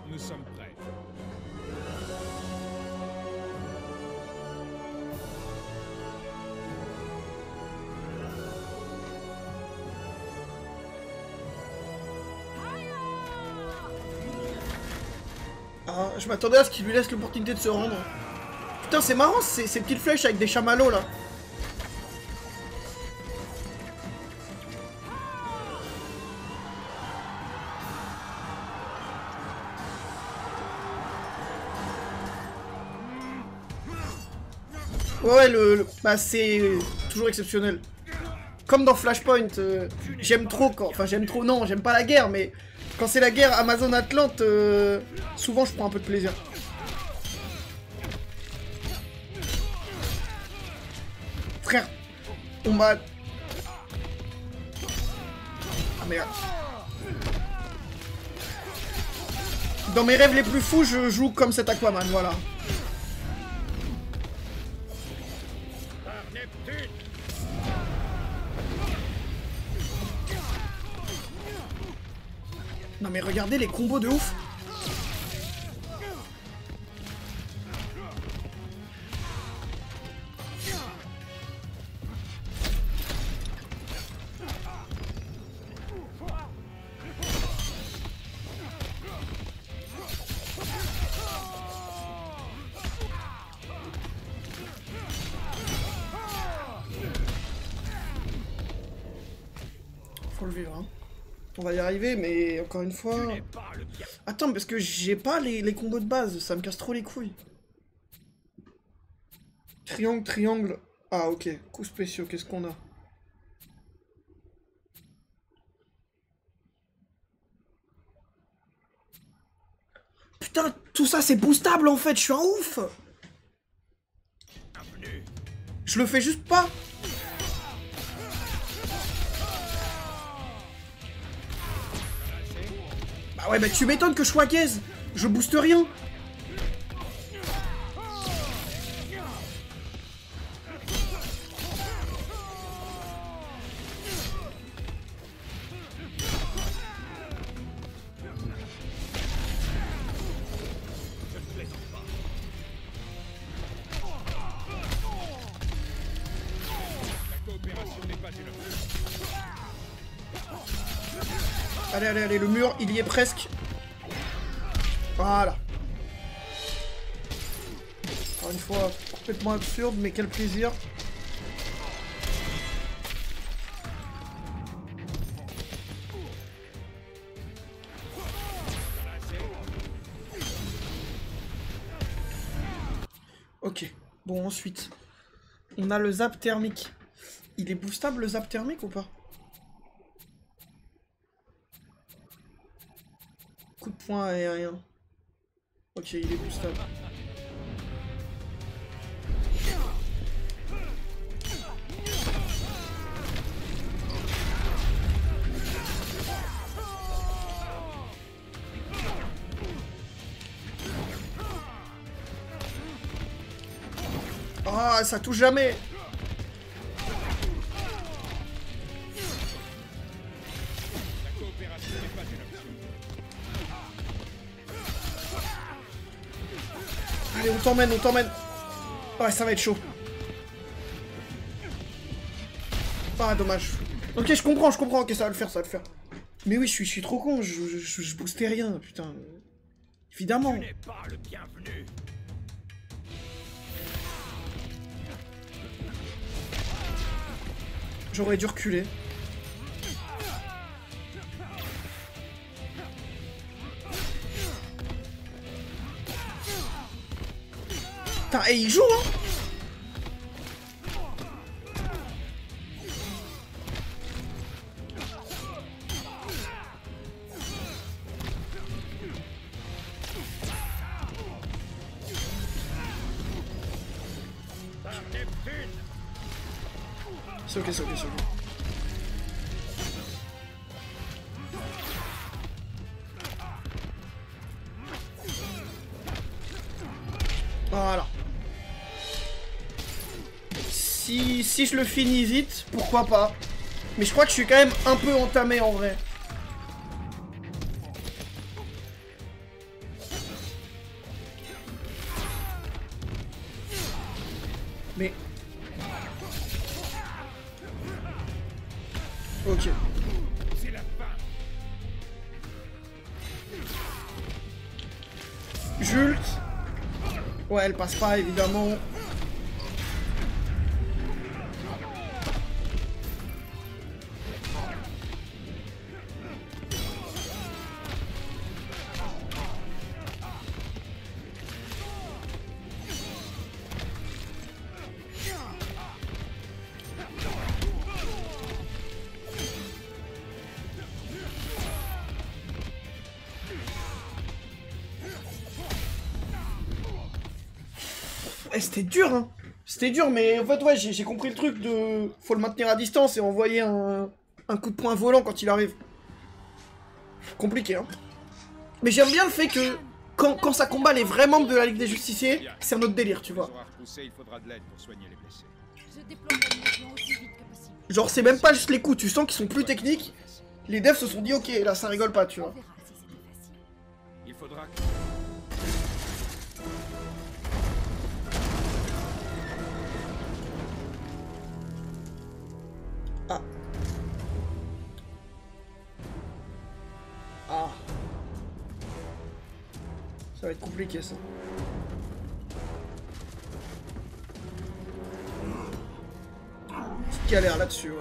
nous sommes prêts. Ah, je m'attendais à ce qu'il lui laisse l'opportunité de se rendre. Putain, c'est marrant ces petites flèches avec des chamallows là. Ouais, bah c'est toujours exceptionnel. Comme dans Flashpoint, j'aime trop quand... Enfin, j'aime trop, non, j'aime pas la guerre, mais... Quand c'est la guerre Amazon-Atlante, souvent je prends un peu de plaisir. Frère, on m'a... Ah merde. Dans mes rêves les plus fous, je joue comme cet Aquaman, voilà. Non mais regardez les combos de ouf. Faut le vivre, hein. On va y arriver, mais encore une fois... Attends, parce que j'ai pas les combos de base, ça me casse trop les couilles. Triangle, triangle... Ah, ok. Coups spéciaux, qu'est-ce qu'on a? Putain, tout ça c'est boostable en fait, je suis un ouf! Je le fais juste pas! Bah ouais, bah tu m'étonnes que je sois gaze! Je booste rien! Allez, allez, allez, le mur, il y est presque. Voilà. Encore une fois, complètement absurde, mais quel plaisir. Ok. Bon, ensuite, on a le zap thermique. Il est boostable le zap thermique ou pas? Coup de poing aérien. Ok, il est boostable. Ah, ça touche jamais. Allez, on t'emmène, on t'emmène. Ouais, ça va être chaud. Ah, dommage. Ok, je comprends, ok, ça va le faire, ça va le faire. Mais oui, je suis trop con, je boostais rien, putain. Évidemment. J'aurais dû reculer. Putain, et il joue, hein. C'est ok, c'est ok, c'est ok. Voilà. Si je le finis vite, pourquoi pas. Mais je crois que je suis quand même un peu entamé en vrai. Mais... Ok. Jult. Ouais, elle passe pas, évidemment. C'était dur, hein. C'était dur, mais en fait, ouais, j'ai compris le truc de... Faut le maintenir à distance et envoyer un coup de poing volant quand il arrive. Compliqué, hein. Mais j'aime bien le fait que, quand ça combat les vrais membres de la Ligue des Justiciers, c'est un autre délire, tu vois. Genre, c'est même pas juste les coups, tu sens qu'ils sont plus techniques. Les devs se sont dit, ok, là, ça rigole pas, tu vois. faudra que... Ah. Ah. Ça va être compliqué ça. Petite galère là-dessus, ouais.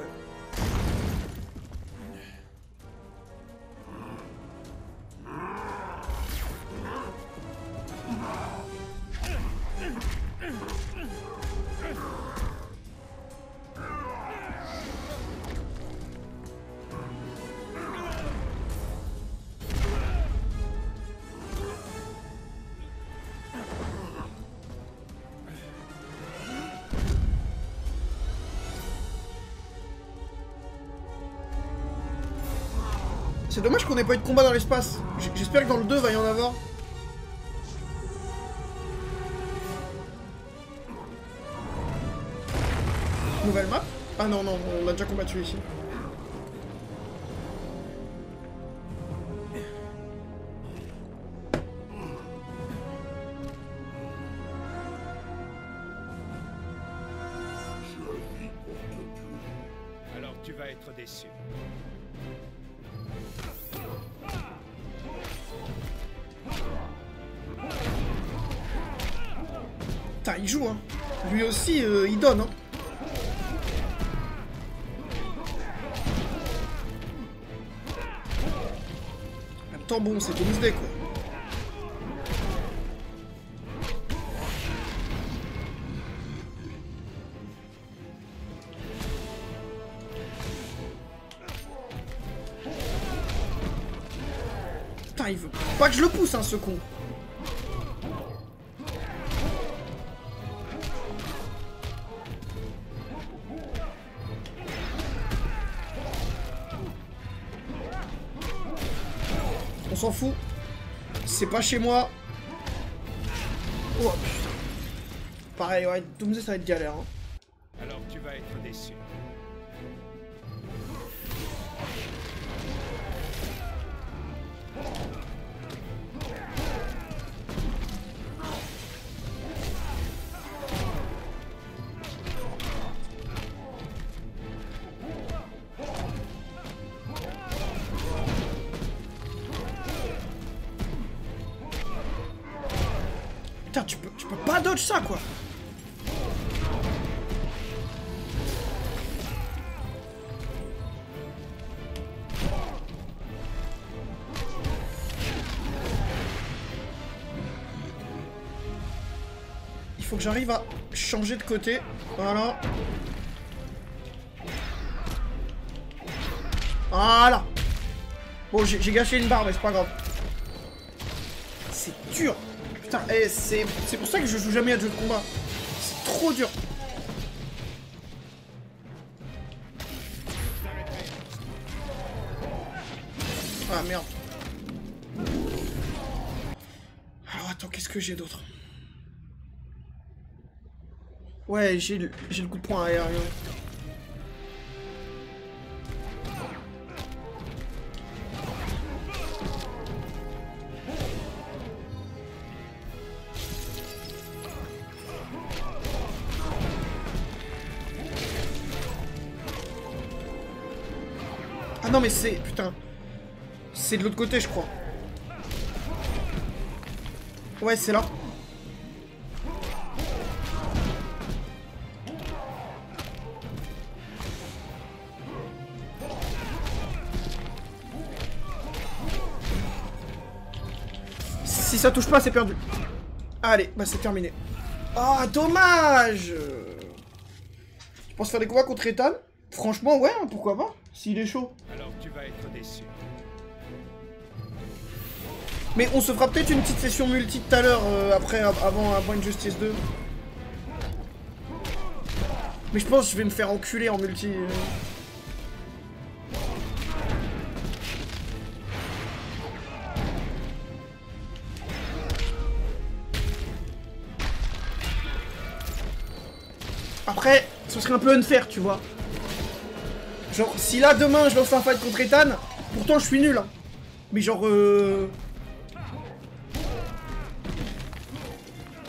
C'est dommage qu'on ait pas eu de combat dans l'espace. J'espère que dans le 2 va y en avoir. Nouvelle map? Ah non, non, on l'a déjà combattu ici. Alors tu vas être déçu. Putain, il joue, hein. Lui aussi, il donne, hein. Attends, bon, c'est Doomsday, quoi. Putain, il veut pas que je le pousse, hein, ce con. On s'en fout. C'est pas chez moi. Oh putain. Pareil, ouais, Doomsday ça va être galère. Hein. Alors tu vas être déçu. Putain, tu peux pas dodge ça, quoi. Il faut que j'arrive à changer de côté. Voilà. Voilà. Bon, j'ai gâché une barre, mais c'est pas grave. C'est dur. Putain, eh, c'est pour ça que je joue jamais à jeu de combat. C'est trop dur. Ah merde. Alors attends, qu'est-ce que j'ai d'autre? Ouais, j'ai le coup de poing aérien. Ah non mais c'est... Putain. C'est de l'autre côté je crois. Ouais c'est là. Si ça touche pas c'est perdu. Allez, bah c'est terminé. Ah dommage. Tu penses faire des combats contre Ethan? Franchement ouais, pourquoi pas? S'il est chaud. Alors tu vas être déçu. Mais on se fera peut-être une petite session multi tout à l'heure, avant Injustice 2. Mais je pense que je vais me faire enculer en multi. Après, ce serait un peu unfair, tu vois. Genre, si là, demain, je lance un fight contre Ethan, pourtant je suis nul, hein. Mais genre,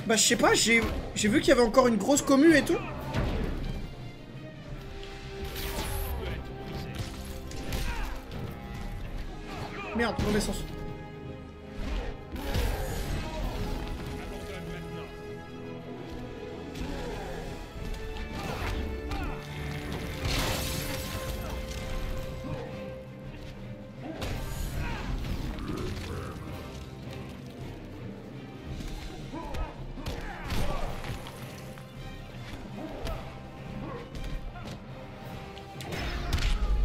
Bah je sais pas, j'ai vu qu'il y avait encore une grosse commu et tout. Merde, mauvais sens.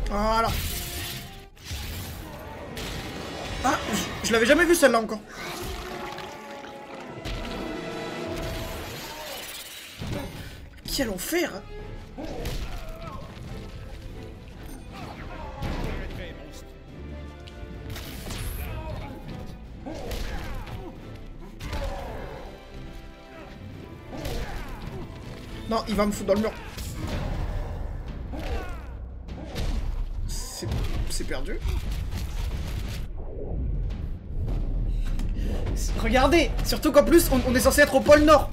Voilà. Ah, je l'avais jamais vu celle-là encore. Quel enfer hein. Non, il va me foutre dans le mur. C'est perdu. Regardez, surtout qu'en plus on est censé être au pôle Nord.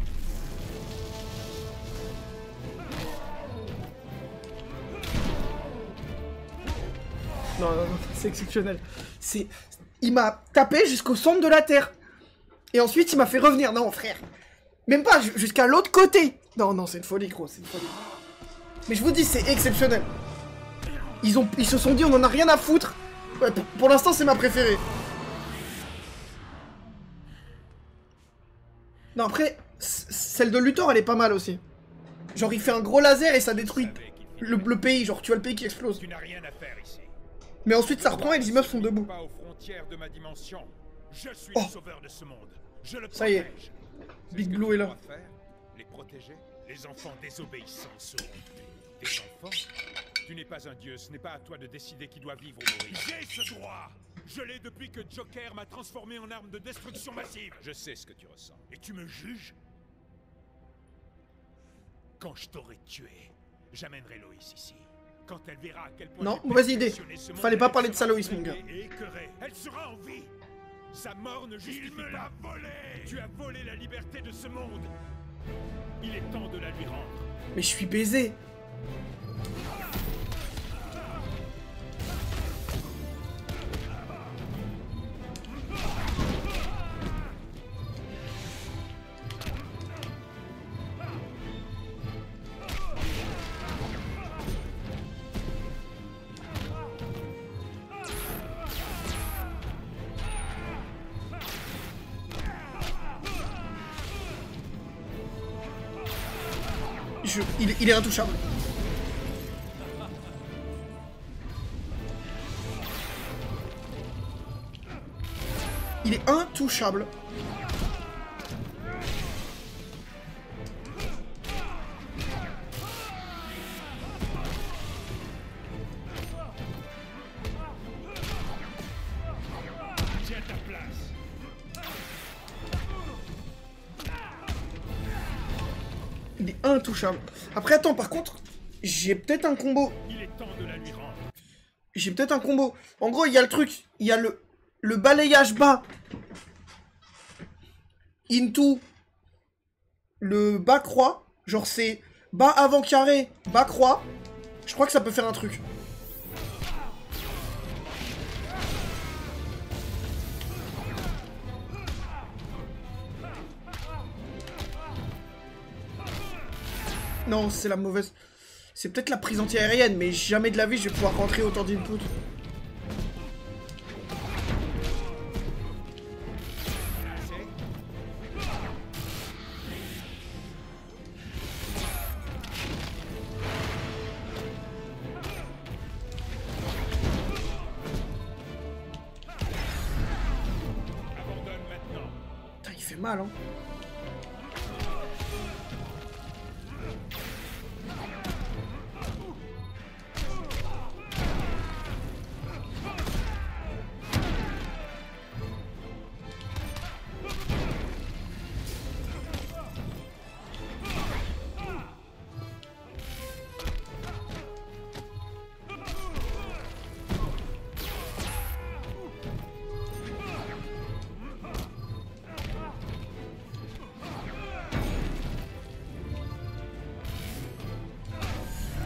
Non, c'est exceptionnel. Il m'a tapé jusqu'au centre de la Terre. Et ensuite il m'a fait revenir. Non frère. Même pas jusqu'à l'autre côté. Non, c'est une folie gros, c'est une folie. Mais je vous dis, c'est exceptionnel. Ils se sont dit, on en a rien à foutre. Ouais, pour l'instant, c'est ma préférée. Non, après, celle de Luthor, elle est pas mal aussi. Genre, il fait un gros laser et ça détruit le pays. Genre, tu vois le pays qui explose. Tu n'as rien à faire ici. Mais ensuite, ça reprend et les immeubles sont debout. Pas aux frontières de ma dimension. Je suis Oh. le sauveur de ce monde. Je le Ça y est. protège. Big Blue est là. Les protéger. Les enfants désobéissants seront tués. Des enfants? Tu n'es pas un dieu, ce n'est pas à toi de décider qui doit vivre ou mourir. J'ai ce droit! Je l'ai depuis que Joker m'a transformé en arme de destruction massive. Je sais ce que tu ressens. Et tu me juges? Quand je t'aurai tué, j'amènerai Loïs ici. Quand elle verra à quel point... Non, j'ai mauvaise idée. perfectionné ce monde, Fallait pas elle parler de sera ça, Loïs, mon gars. et écœurée. Elle sera en vie. Sa mort ne justifie pas. Il me l'a volé. Tu as volé la liberté de ce monde. Il est temps de la lui rendre. Mais je suis baisé. Il est intouchable. Il est intouchable. Tiens ta place. Il est intouchable. Après, attends, par contre, j'ai peut-être un combo. Il est temps de la lui rendre. J'ai peut-être un combo. En gros, il y a le truc. Il y a le balayage bas. Into le bas croix. Genre, c'est bas avant carré, bas croix. Je crois que ça peut faire un truc. Non, c'est la mauvaise. C'est peut-être la prise anti-aérienne, mais jamais de la vie je vais pouvoir rentrer autant d'input. Abandonne maintenant. Putain, il fait mal, hein.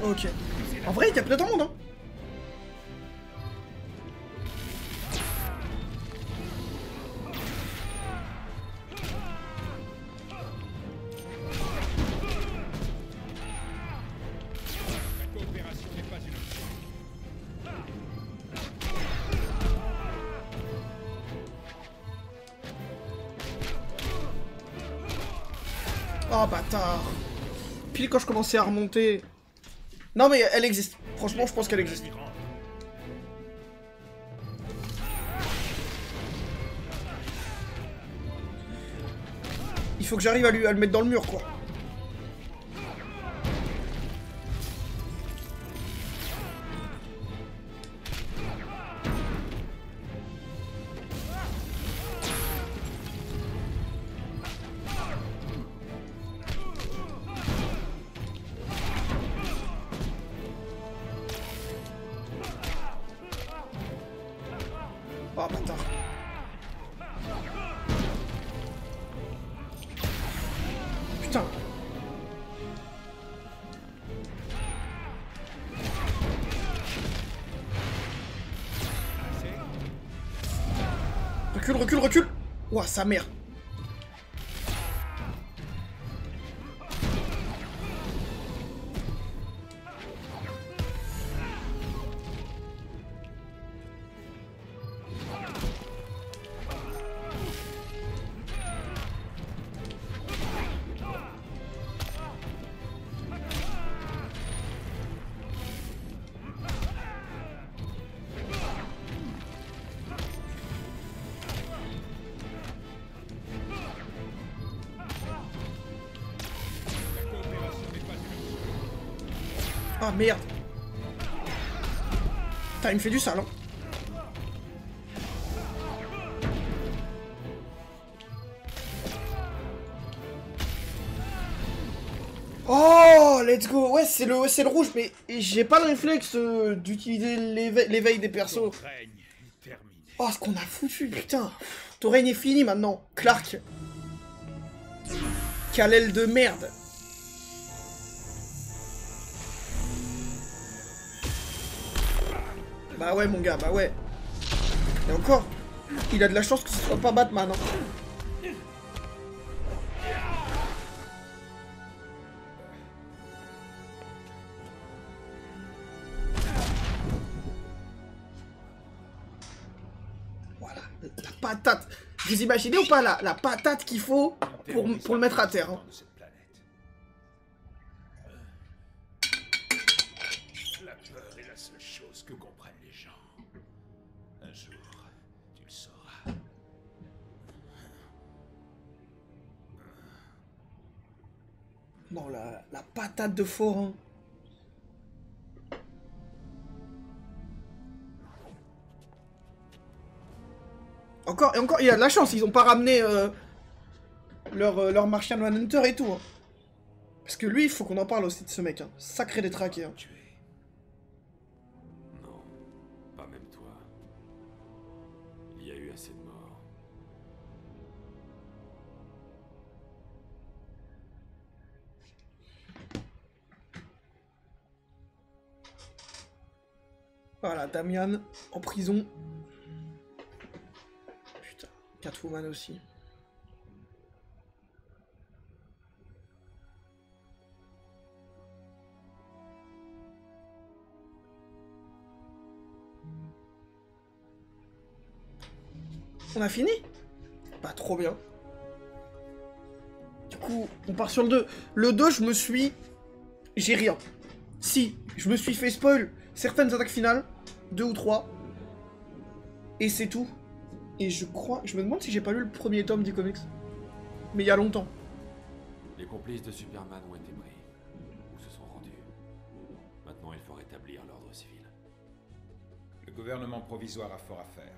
Ok. En vrai, il y a peut-être un monde, hein. La coopération n'est pas une option. Oh bâtard. Pile quand je commençais à remonter. Non mais elle existe. Franchement, je pense qu'elle existe. Il faut que j'arrive à le mettre dans le mur, quoi. Oh bâtard. Putain. Recule, recule, recule. Ouah, sa mère. Ah merde. Putain, il me fait du sale, hein. Oh, let's go. Ouais, c'est le rouge, mais j'ai pas le réflexe d'utiliser l'éveil des persos. Ton règne est terminé. Oh, ce qu'on a foutu, putain. Ton règne est fini maintenant. Clark. Kal-El de merde. Bah ouais, mon gars, bah ouais. Et encore, il a de la chance que ce soit pas Batman, hein. Voilà, la patate. Vous imaginez ou pas la patate qu'il faut pour le mettre à terre, hein. De cette planète. La peur est la seule chose que comprennent les gens. Un jour, tu le sauras. Non, la patate de forain. Encore, et encore, il a de la chance, ils ont pas ramené leur Martian Manhunter et tout, hein. Parce que lui, il faut qu'on en parle aussi de ce mec, hein. Sacré détraqué, hein. Tué. Non, pas même toi. Il y a eu assez de morts. Voilà, Damian, en prison. Putain, Catwoman aussi. On a fini? Bah trop bien. Du coup, on part sur le 2. Le 2, je me suis... J'ai rien. Si, je me suis fait spoil certaines attaques finales. 2 ou 3. Et c'est tout. Et je crois... Je me demande si j'ai pas lu le premier tome du comics. Mais il y a longtemps. Les complices de Superman ont été pris. Ou se sont rendus. Maintenant, il faut rétablir l'ordre civil. Le gouvernement provisoire a fort à faire.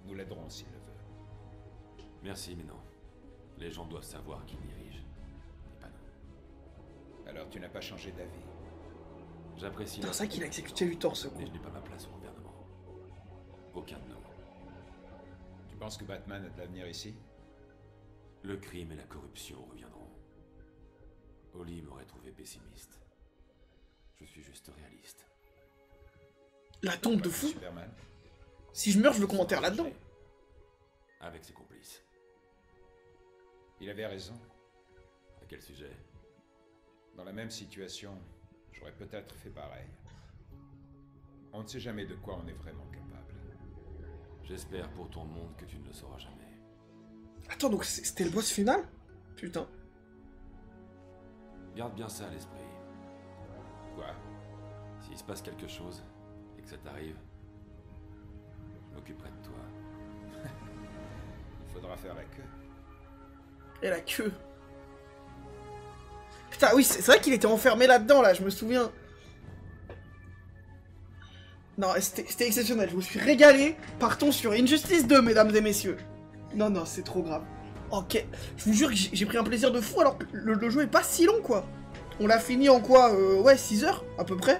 Nous l'aiderons s'il le veut. Merci, mais non. Les gens doivent savoir qui dirige. Et pas nous. Alors tu n'as pas changé d'avis. J'apprécie C'est ça qu'il a exécuté Luthor, ce mais con. je n'ai pas ma place au gouvernement. Aucun de nous. Tu penses que Batman a de l'avenir ici? Le crime et la corruption reviendront. Oli m'aurait trouvé pessimiste. Je suis juste réaliste. La tombe de fou. Superman. Si je meurs, je veux commentaire là-dedans. Avec ses complices. Il avait raison. À quel sujet? Dans la même situation, j'aurais peut-être fait pareil. On ne sait jamais de quoi on est vraiment capable. J'espère pour ton monde que tu ne le sauras jamais. Attends, donc c'était le boss final? Putain. Garde bien ça à l'esprit. Quoi? S'il se passe quelque chose, et que ça t'arrive, je m'occuperai de toi. Il faudra faire la queue. Et la queue. Putain, oui, c'est vrai qu'il était enfermé là-dedans, là, je me souviens. Non, c'était exceptionnel, je me suis régalé. Partons sur Injustice 2, mesdames et messieurs. Non, non, c'est trop grave. Ok, je vous jure que j'ai pris un plaisir de fou alors que le jeu est pas si long, quoi. On l'a fini en quoi? Ouais, 6 heures, à peu près.